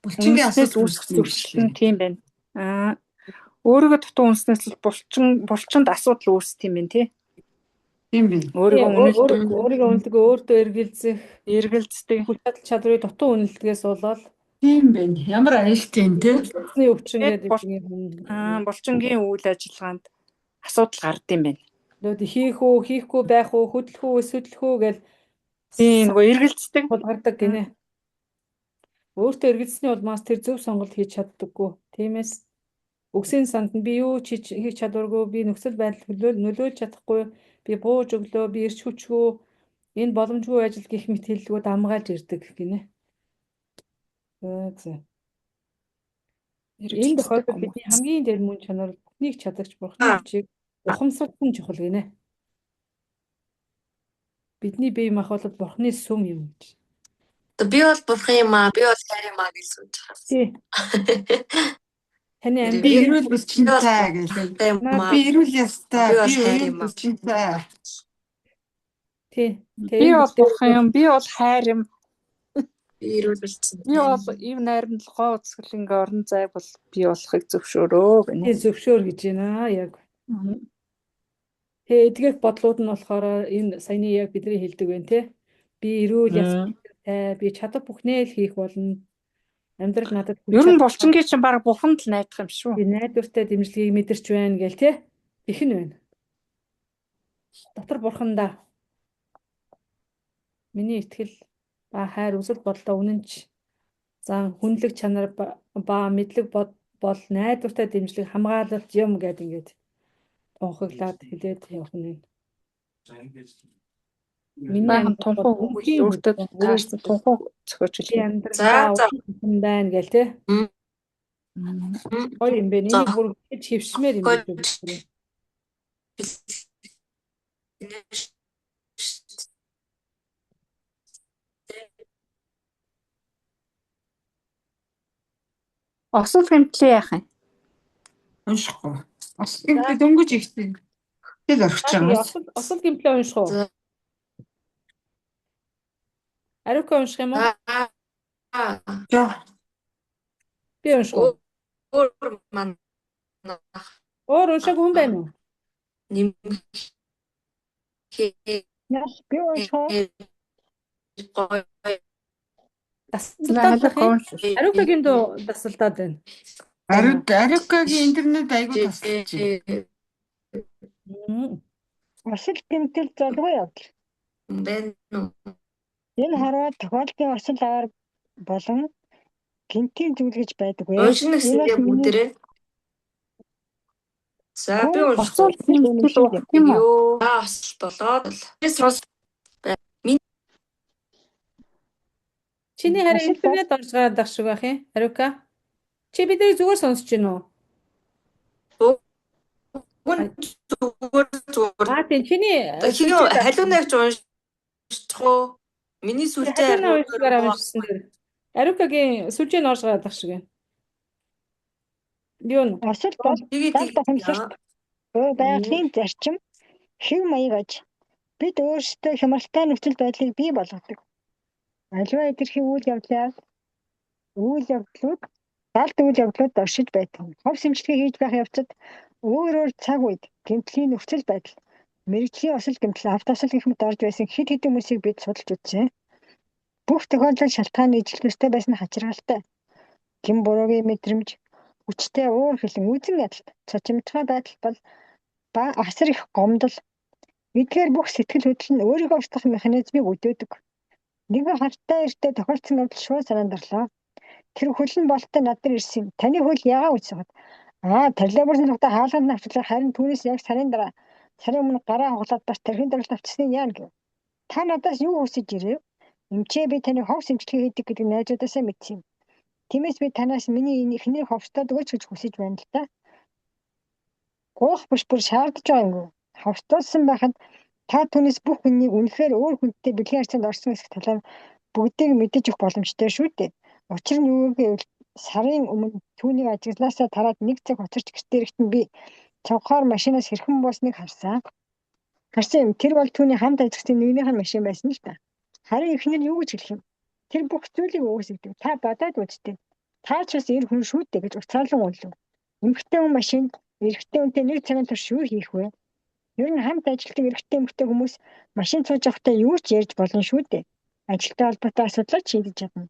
Булчингийн асуудал үүсгэж нь тийм байна. Өөрийгөө дутуу үнснээс л булчинд асуудал үүсэх юм байна тий. Тийм байна. Өөрийгөө үнэлдэг, өөртөө эргэлздэг хүч чадрыг дутуу үнэлдгээс болоод тийм байна. Ямар аюултай юм те. Булчны өвчин гэдэг булчингийн үйл ажиллагаанд асуудал гардаг юм байна. Нөгөө хийх үү, хийхгүй байх уу, хөдлөх үү, эсвэдлэх үү гэл тийм нөгөө эргэлздэг гардаг гинэ. Өөртөө эргэлзсэний улмаас тэр зөв сонголт хийж чаддаггүй. Тиймээс үгсийн санд нь би юу хийж чадваргүй, би нөхцөл байдал нөлөөлж чадахгүй, би бууж өглөө, би ирч хүчгүй, энэ боломжгүй ажил гэх мэт хэллгүүд амгаалж ирдэг гинэ. Энэ тохиолдолд бидний хамгийн дээр мөн чанар бүхнийг чадагч бурхны хүчийг ухамсарлан чухал гинэ. Бидний бие махбодод бурхны сүм юм гэж. Би бол бурхан юм аа, би бол хайр юм аа гэж сууж байгаа. Тий. Таны би эрүүл булчинтай гэж. Би эрүүл ястай, би эрүүл булчинтай. Тий. Би бол бурхан юм, би бол хайр юм. Эрүүл булчинтай. Би бол ив найрамдлогоо үзэсгэлэнгийн орон зай бол би болохыг зөвшөөрөө гэнэ. Тий, зөвшөөр гэж байна яг. Тэгээ эдгэх бодлууд нь болохоор энэ саяны яг бидний хэлдэг байна тий. Би эрүүл ястай, би чадах бүхнээ л хийх болно. Амьдрал надад ер нь булчингийн чинь баг бурханд л найдах юм шүү. Би найдвартай дэмжлэгийг мэдэрч байна гэл тий. Их нь байна. Дотор бурхандаа миний итгэл ба хайр үзэл бодлоо үнэнч зан хүнлэг чанар ба мэдлэг бол найдвартай дэмжлэг хамгаалалт юм гэдэг ингээд тунхаглаад хэлээд явах нь. Миний тунхаг өөртөө таашсан тунхаг зохиож хэлээ. За байна гэл тий. Хоёр юм бэ. Энийг бүр хийж хөвшмээр юм байна. Осол гэмтлээ яах юм? Уншихгүй. Осол гэмтлээ дөнгөж ихтэй. Тэл орчих юм. Осол гэмтлээ унших уу? Ариука унших юм уу? Би унших уу? Өөр уншиг хүн байна уу? Би унших уу? Ариукагийн дуу тасалдаад байна. Ариукагийн интернет айгуу тасалж байна. Осол гэмтэл залгүй явдал. Энэ хараад тохиолдлын осол аваар болон гинтийн зүйлгэж байдаг вэ? За би осол гэмтэл уу тийм үү? Осол болоод Чиний харин интернет орж гараад шиг байх юм. Ариука. Чи бидээ зүгээр сонсож байна уу? зүгээр. Тийм чиний халуунагч уншчих уу? Миний сүлжээ Ариукагийн сүлжээ нь орж гараад шиг байна. Юу? Осол бол дахимсалт байгалийн зарчим хэв маягаж бид өөрсдөө хямралтай нөхцөл байдлыг бий болгодог. Аливаа илэрхий үйл явдлууд далд үйл явдлууд оршиж байдаг. Хов сэмжлэгээ хийж байх явцад өөр цаг үед гэмтлийн нөхцөл байдал мэрэгжлийн осол гэмтэл автосол гэх мэт орж байсан хэд хэдэн хүмүүсийг бид судалж үзсэн. Бүх тохиолдолд шалтгааны ижил төстэй байсан хачиргалтай гин буруугийн мэдрэмж хүчтэй уур хилэн үзэн ядалт цочимтгай байдал бол ба асар их гомдол эдгээр бүх сэтгэл хөдлөл нь өөрийгөө устгах механизмыг өдөөдөг. Нэгэн хартаа эртээ тохиолдсон явдал шууд санаанд орлоо. Тэр хөлн болтой над нар ирсэн. Таны хөл яагаа үсгээд? Тарилаа бүрсэн цагтаа хаалганд навчлаа харин түүнээс яг сарын дараа сарын өмнө гараа хугалаад бас тархин даралт авчихсны яана гэв. Та надаас юу хүсэж ирэв? Эмчээ би таны хов сэмжлэгээ хийдэг гэдэг найзуудаасаа мэдсэн юм. Тиймээс би танаас миний энэ эхнэр ховстоод өгөөч гэж хүсэж байна л да. Гуйх биш бүр шаардж байгаа юм. Ховстуулсан байхад та түүнээс бүх хүнийг үнэхээр өөр хүнтэй бэлгийн харьцаанд орсон гэсэн талаар бүгдийг мэдэж өгөх боломжтой шүү дээ. Учир нь юу гэвэл сарын өмнө түүнийг ажиглаасаа тараад 1 цаг хоцорч гэртээ ирэхэд би цонхоор машинаас хэрхэн буусныг харсан юм. Тэр бол түүний хамт ажилласан нэгнийх нь машин байсан л да. Харин эхнэр юу гэж хэлэх юм? Тэр бүх зүйлийг үүсгэдэг. Та бодоод үзтээ. Та ч бас эр хүн шүү дээ гэж уцаалan уулав. Эмэгтэй хүн машинд эрэгтэй хүнтэй 1 цагийн турш юу хийх вэ? Ер нь хамт ажилладаг эрэгтэй эмэгтэй хүмүүс машин цууж явахдаа юу ч ярьж болно шүү дээ. Ажилтай холбоотой асуудлаа шийдэж чадна.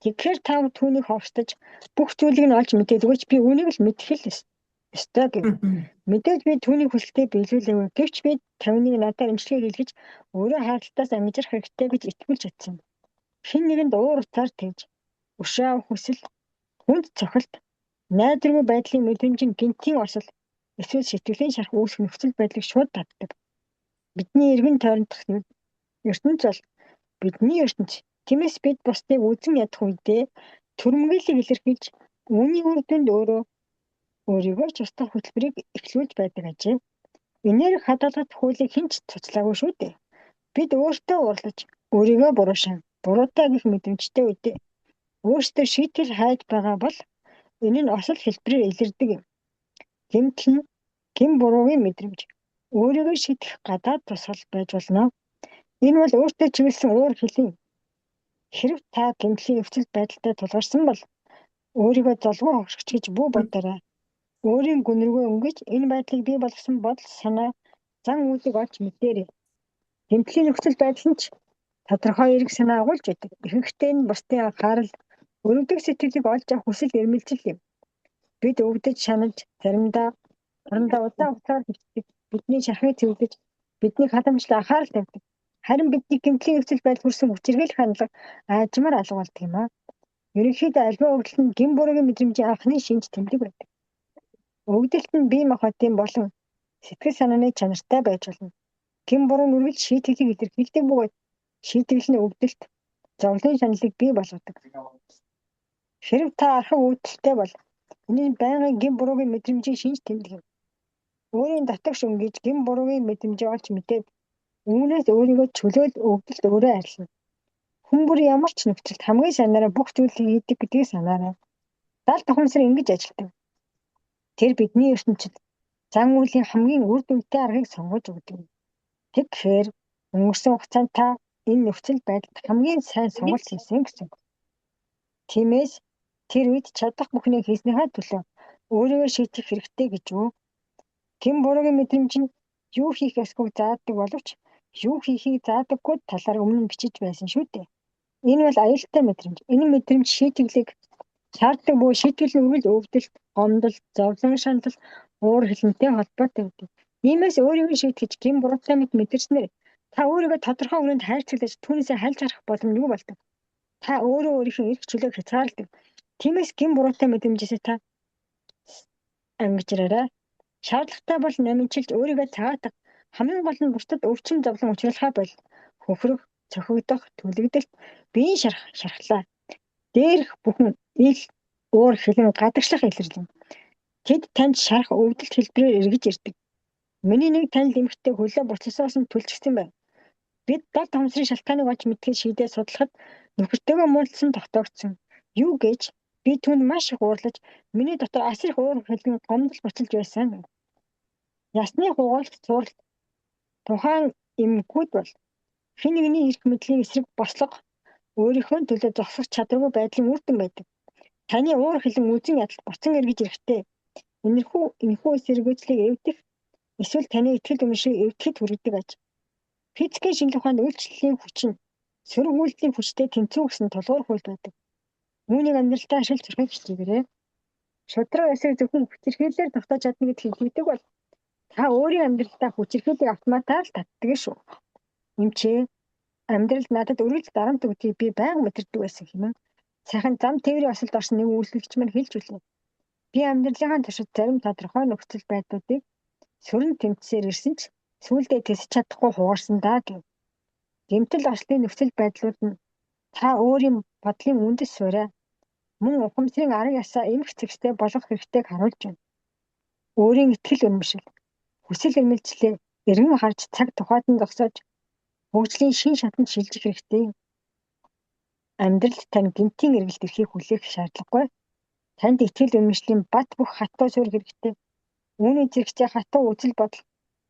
Тэгэхээр та түүнийг ховстож бүх зүйлийг нь олж мэдээд өгөөч би үүнийг л мэдэх л ёстой гэв. Мэдээж би түүний хүсэлтэд биелүүлээгүй. Гэвч би 50-ыг надад имжлэгээ хийлгэж өөрөө хаалтаас амжирах хэрэгтэй гэж итгүүлж чадсан. Хэн нэгэнд уур утаар тэгж өшөө авах хүсэл, хүнд цохилт, найдваргүй байдлын мэдрэмжийн гинтийн осол эсвэл сэтгэлийн шарх үүсэх нөхцөл байдлыг шууд татдаг. Бидний эргэн тойрондох ертөнц бол бидний ертөнц. Тиймээс бид бусдыг үзэн ядах үедээ түрэмгийлийг илэрхийлж үүний үр дүнд өөрийгөө ч устгах хөтөлбөрийг эхлүүлж байдаг ажээ. Энээр хадгалах хуулийг хэн ч цуцлаагүй шүү дээ. Бид өөртөө уурлаж, өөрийгөө буруушаан, буруутай гэх мэдрэмжтэй үедээ өөртөө шийтгэл хайж байгаа бол энэ нь осол хэлбэрээр илэрдэг юм. Гэмтэл нь гэм буруугийн мэдрэмж өөрийгөө шийдэх гадаад тусгал байж болно. Энэ бол өөртөө чиглэсэн уур хөлийн. Хэрв та гэмтлийн нөхцөл байдалтай тулгарсан бол өөрийгөө золгоо хогшгч гэж бүү бодоорой. Өөрийн гүн рүү өнгөж энэ байдлыг бий болгосон бодол санаа зан үйлийг олж мэдээрэй. Гэмтлийн нөхцөл байдал нь ч тодорхой эрг санаа агуулж байдаг. Ихэнхдээ нь бусдын анхаарал, өрөвдөг сэтгэлийг олж авах хүсэл эрмэлзэл юм. Бид өвдөж шанаж, заримдаа удаан хугацаар хэвтдэг. Бидний шархыг цэвэрлэж, бидний халамжлал анхаарал тавьдаг. Харин бидний гэмтлийн нөхцөл байдал хүрсэн хүчирхийлэх хандлага аажмаар алга болдог юм аа. Ерөнхийдөө альва өвдөлт нь гэм буруугийн мэдрэмжийн анхны шинж тэмдэг байдаг. Өвдөлт нь бие махбодын болон сэтгэл санааны чанартай байж болно. Гэм буруу нүргэлж шийтгэлийг илэрхийлдэг бөгөөд шийтгэл нь өвдөлт, зовлон шаналлыг бий болгодог. Хэрв та архив өвдөлттэй бол энэ нь байнгын гэм буруугийн мэдрэмжийн шинж тэмдэг юм. Өөрийн дотогш өнгөж гэм буруугийн мэдрэмжийг олж мэдээд үүнээс өөрийгөө чөлөөл өвдөлт өөрөө арилна. Хүн бүр ямар ч нөхцөлд хамгийн сайнаараа бүх зүйлийг хийдэг гэдгийг санаарай. 70 тухамсар ингэж ажилтдаг. Тэр бидний ертөнцид зан үйлийн хамгийн үр дүнтэй аргыг сонгож өгдөг. Тэгэхээр өнгөрсөн хугацаанд та энэ нөхцөл байдалд хамгийн сайн сонголт хийсэн гэсэн. Тиймээс тэр үед чадах бүхнийг хийснийхаа төлөө өөрийгөө шийдэх хэрэгтэй гэж үү? Гэм буруугийн мэдрэмж нь юу хийх ёсгүй заадаг боловч юу хийхийг заадаггүй талаар өмнө нь бичиж байсан шүү дээ. Энэ бол аюултай мэдрэмж. Энэ мэдрэмж шийтгэлийг шаарддаг буюу шийтгэл нь үргэлж өвдөлт, гомдол, зовлон шанал, уур хилэнтэй холбоотой байдаг. Иймээс өөрийгөө шийтгэж гэм буруутай мэдэрснээр та өөрийгөө тодорхой өрөөнд хайрцаглаж түүнээсээ хальж гарах боломжгүй болдог. Та өөрөө өөрийнхөө эрх чөлөөг хязгаарладаг. Тиймээс гэм буруутай мэдрэмжээс та ангижраарай. Шаардлагатай бол намжчилж өөрийгөө цагаатах, хамгийн гол нь бусдад өвчин зовлон учруулахаа бол хөхрөх, цохигдох, түлэгдэлт, биеийн шархлаа, дээрх бүхэн ил, уур хилэн гадагшлах илэрлэн. Тэд танд шарх өвдөлт хэлбэрээр эргэж ирдэг. Миний нэг танил эмэгтэй хөлөө буцасаас нь түлчгсэн байна. Бид 70 тухамсрын шалтгааныг олж мэдгээд шийдээ судлахад нөхөртөөгөө муулсан тогтоогдсон. Юу гэж би түүнд маш их уурлаж, миний дотор асар их уур хилэн гомдол буцалж байсан. Ясны хугаалт цуурлт тухайн эмгүүд бол хэн нэгний эрх мэдлийн эсрэг бослого өөрийнхөө төлөө зогсох чадваргүй байдлын үр дүн байдаг. Таны уур хилэн үзэн ядалт буцан эргэж ирэхдээ энэхүү эсэргүүцлийг эвдэх эсвэл таны итгэл үнэмшийг эвдэхэд хүргэдэг аж. Физикийн шинжилгээ ухаанд үйлчлэлийн хүч нь сөрөг үйлдэлийн хүчтэй тэнцүү гэсэн тулгуур хууль байдаг. Үүнийг амьдралтаа ашиглаж сурах хичээгээрэй. Шудраг эсрэг зөвхөн хүчирхийлэлээр тогтоож чадна гэдгийг хэлдэг бол та өөрийн амьдралдаа хүчирхийллийг автоматар л татдаг шүү. Эмчээ амьдралд надад өргөж дарамт өгдгийг би байнга мэдэрдэг байсан хэмээн сайхан зам тээврийн осолд орсон нэг үйлчлэгч маань хэлж үлээ. Би амьдралынхаа туршид зарим тодорхой нөхцөл байдлуудыг сөрөн тэмцсээр ирсэн ч сүүлдээ тэсэж чадахгүй хугарсан даа гэв. Гэмтэл ослын нөхцөл байдлууд нь та өөрийн бодлын үндэс суурай. Мөн ухамсарын арга ясаа эмх зэгстэй болгох хэрэгтэйг харуулж байна. Өөрийн итгэл үнэмшил, хүсэл эрмэлзлээ эргэн харж цаг тухайд нь зогсоож хөгжлийн шин шатанд шилжих хэрэгтэй. Амьдралд тань гинтийн эргэлт ирэхийг хүлээх шаардлагагүй. Танд итгэл үнэмшлийн бат бөх хатуу суурь хэрэгтэй. Үүний зэрэгцээ хатуу үзэл бодол,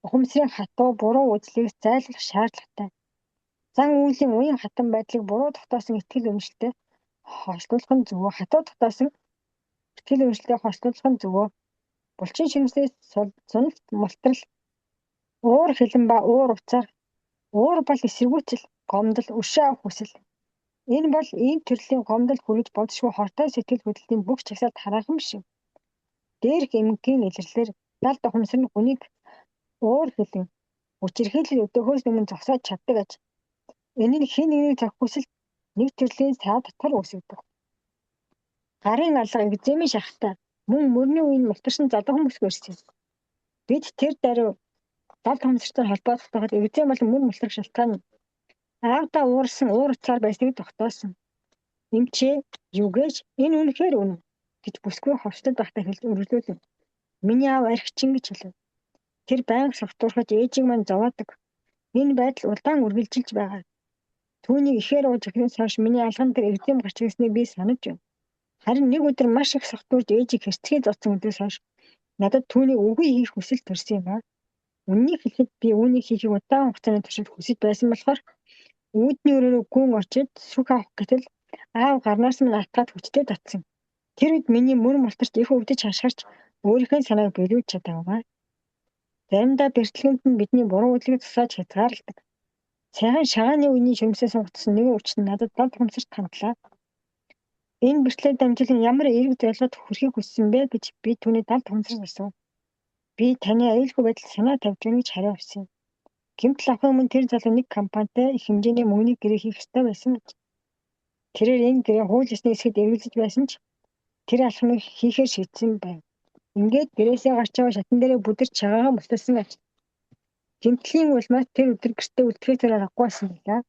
ухамсарын хатуу буруу үзлийг зайлуулах шаардлагатай. Зан үйлийн уян хатан байдлыг буруу тогтоосон итгэл үнэмшилтэй хослуулах нь зөвөө. Хатуу тогтоосон итгэл үнэмшилтэй хослуулах нь зөвөө. Булчин ширмсээс суналт мултрал, уур хилэн ба уур уцаар, уур бол эсэргүүцэл, гомдол, өшөө авах хүсэл. Энэ бол ийм төрлийн гомдол хүрэж болзошгүй хортой сэтгэл хөдлөлийн бүх чагсаалд хараахан биш. Дээрх эмгийн илэрлэлээр далд ухамсар нь хүнийг уур хилэн, хүчирхийлэл өдөөхөөс өмнө зогсоод чаддаг аж. Энэ нь хэн нэгнийг зохих хүсэлт нэг төрлийн сав татвар үүсгдэг. Гарын алга экземийн шахалтай мөн мөрний үеийн мултарсан залуу хүмүүс ирсэн. Бид тэр даруй далд ухамсартай холбоотойгоор тохиол экзем болон мөр мултрах шалтгаан аавда уурсан уур уцаар байсныг тогтоосон. Эмчээ юу гэж энэ үнэхээр үнэн гэж бүсгүй ховчлол багтаа хэлж өргөлөөлөв. Миний аав архичин гэж хэлв. Тэр байнга согтуурхаж ээжийг мань зовоодог. Энэ байдал удаан үргэлжилж байгаа. Түүнийг ихээр ууж эхнээс хойш миний алган дээр экзем гарч ирснийг би санаж байна. Харин нэг өдөр маш их согтуурж ээжийг хэрцгий зодсон өдрөөс хойш надад түүнийг үгүй хийх хүсэл төрсөн юм аа. Үннийг хэлэхэд би үүнийг хийхийг удаан хугацааны туршид хүсэж байсан болохоор үүдний өрөөрөө гүн очиж сүх авах гэтэл аав гарнаас минь атгаад хүчтэй татсан. Тэр үед миний мөр мултарч их өвдөж хашгирч өөрийнхөө санааг биелүүлж чадаагүй. Заримдаа бэртлэгэнд нь бидний буруу үдлийг тусааж хязгаарладаг. Сайхан шагааны үений шүмсээ сунгацсан нэгэн өвчин надад далд ухамсарт хандлаа. Энэ бэртлээд дамжуулан ямар эерэг зорилгод хүрэхийг хүссэн бэ гэж би түүний далд ухамсараас асуув. Би таны аюулгүй байдал санаа тавьж байна гэж хариу өгсөн. Гэмтэл авахын өмнө тэр залуу нэг компанитай их хэмжээний мөнгөний гэрээ хийх ёстой байсан гэж. Тэрээр энэ гэрээ хууль ёсны хэсэгт эргэлзэж байсан ч тэр алхмыг хийхээр шийдсэн байв. Ингээд гэрээсээ гарч яваа шатан дээрээ бүдэрч шагаагаа мултарсан аж. Гэмтлийн улмаас тэр өдөр гэртээ үлдэхээс аргагүй байсан байлаа.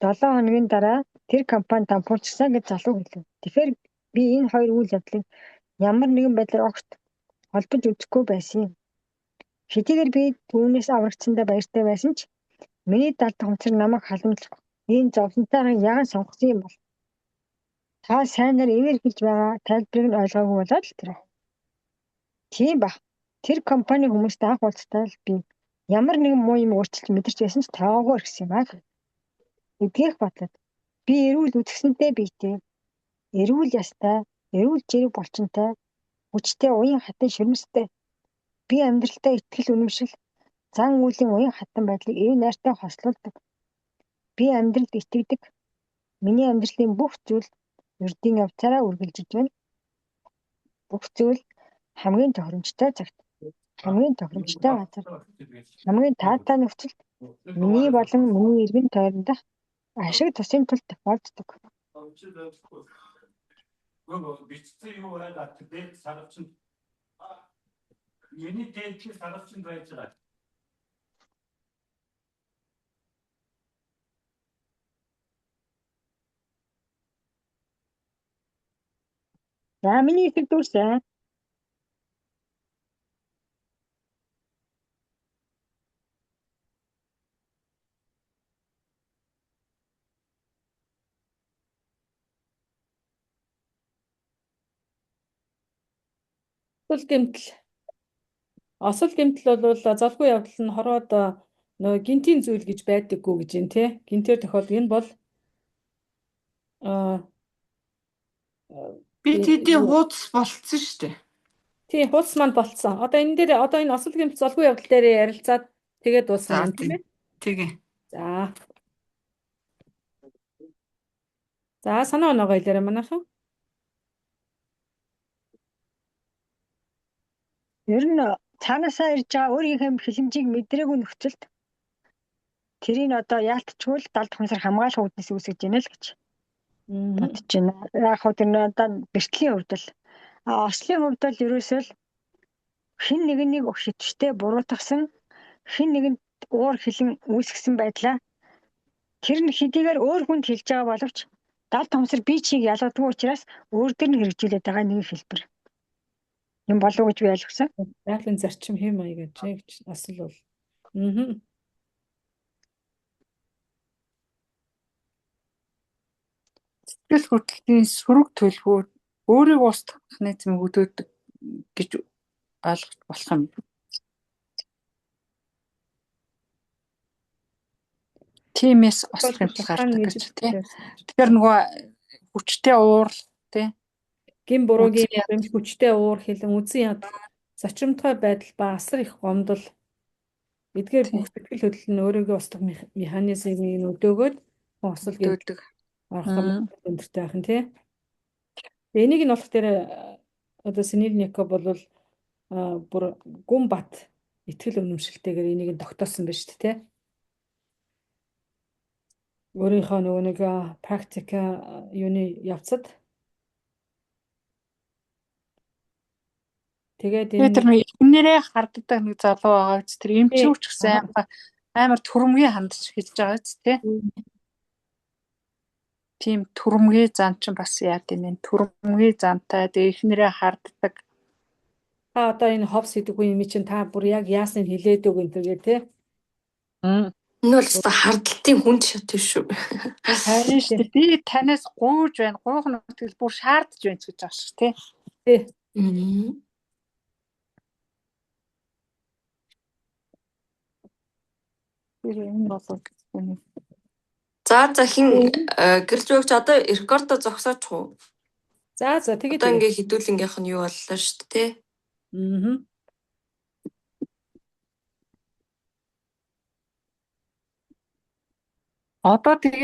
7 хоногийн дараа тэр компани дампуурчсан гэж залуу хэлв. Тэгэхээр би энэ хоёр үйл явдлыг ямар нэгэн байдлаар огт холбож үзэхгүй байсан юм. Хэдийгээр би түүнээс аврагдсандаа баяртай байсан ч миний далд ухамсар намайг халамжлах энэ зовлонтойгоо яагаад сонгосон юм бол? Та сайнаар эвэр хэлж байгаа тайлбарыг нь ойлгоогүй болоод л тэр. Тийм ба. Тэр компани хүмүүстэй анх уулзтаа л би ямар нэгэн муу юм өөрчилж мэдэрч байсан ч таагаа ирсэн юм аа. Эдгээрх бодлоод би эрүүл үзэсгэлэнтэй биетэй, эрүүл ястай, эрүүл жирэг булчинтай, хүчтэй уян хатан ширмэстэй. Би амьдралдаа итгэл үнэмшил, зан үйлийн уян хатан байдлыг эв найртай хослуулдаг. Би амьдралд итгэдэг. Миний амьдралын бүх зүйл ердийн явцаараа үргэлжилж байна. Бүх зүйл хамгийн тохиромжтой цагт, хамгийн тохиромжтой газар, хамгийн таатай нөхцөлд миний болон миний эргэн тойрондох ашиг тусын тул тохиолддог. Бичсэн юм байгаа тэгээд сарвчин Юуны дээд сарвчин байж байгаа. За миний итгэл дүүрсэн. Осол гэмтэл бол завгүй явдал нь хороод нөгөө гинтийн зүйл гэж байдаггүй гэж юм тий. Гинтээр тохиолдог энэ бол Би тэдний хуудас болцсон шүү дээ. тий хуудас маань болцсон. Одоо энэ дээр одоо энэ осол гэмтэл завгүй явдал дээр ярилцаад тэгээд дуусна юм тийм ээ. Тэгээ. За санаа оноогоо хэлээрэй манайхан. Ер нь цаанаасаа ирж байгаа өөрийнхөө хилэмжийг мэдрээгүй нөхцөлд тэрийг одоо яалтчгүй л далд ухамсар хамгаалах үүднээс үүсгэж байна л гэж бодож байна. Яг хөө тэр одоо бэртлийн хувьд л ослын хувьд л ерөөсөө л хэн нэгнийг хитвчтэй буруутгасан хэн нэгэнд уур хилэн үүсгэсэн байдлаа тэр нь хэдийгээр өөр хүнд хэлж байгаа боловч Дал томсор би чийг ялгадгүй учраас өөр дөр нь хэрэгжүүлээд байгаа нэг хэлбэр. Юм болов уу гэж би ойлгосон. Байгалийн зарчим хэм маяг гэж асал бол. Аа. Сэтгэл хөдлөлийн сөрөг төлөвөөр өөрийг устгах механизмыг өдөөдөг гэж ойлгох болох юм. Тиймээс ослох юм гардаг гэж тийм. Тэгэхээр нөгөө хүчтэй уурал тийм. Гин буруугийн баримт хүчтэй уур хилэн үзэн ядах зочимтой байдал ба асар их гомдол эдгээр бүх сэтгэл хөдлөл нь өөрийгөө устгах механизмыг өдөөгөөд осол гэдэг орох өндөртэй байх нь тий. Энийг нь болох дээр одоо Синельников бол бүр гүн бат итгэл үнэмшилтэйгээр энийг нь тогтоосон байна шүү дээ тий. Өөрийнхөө нөгөө нэг практика юуны явцад тэгээд энэ нэрээ харддаг нэг залуу байгаа биз тэр эмчүүч гэсэн амар түрэмгийн хандж хэлж байгаа биз тий. Тийм түрэмгийн зан ч бас яа гэм энэ түрэмгийн зантай тэгээ эхнэрээ харддаг. Та одоо энэ ховс хийдэггүй юм чинь та бүр яг яасныг хэлээд үг энэ тэгээ тий. Энэ бол зөвхөн хардалтын хүнд шат биш шүү. Харин шүү дээ. Би танаас гуйж байна. Гуйх нь тэгэл бүр шаардж байна гэж байгаа шүү тий. Тий. Энэ болов гэх. За хин гэрж өгч одоо рекордо зогсооч уу? За тэгээд одоо ингээ хідүүлэнгийнх нь юу боллоо шүү дээ тий. Одоо тэгээд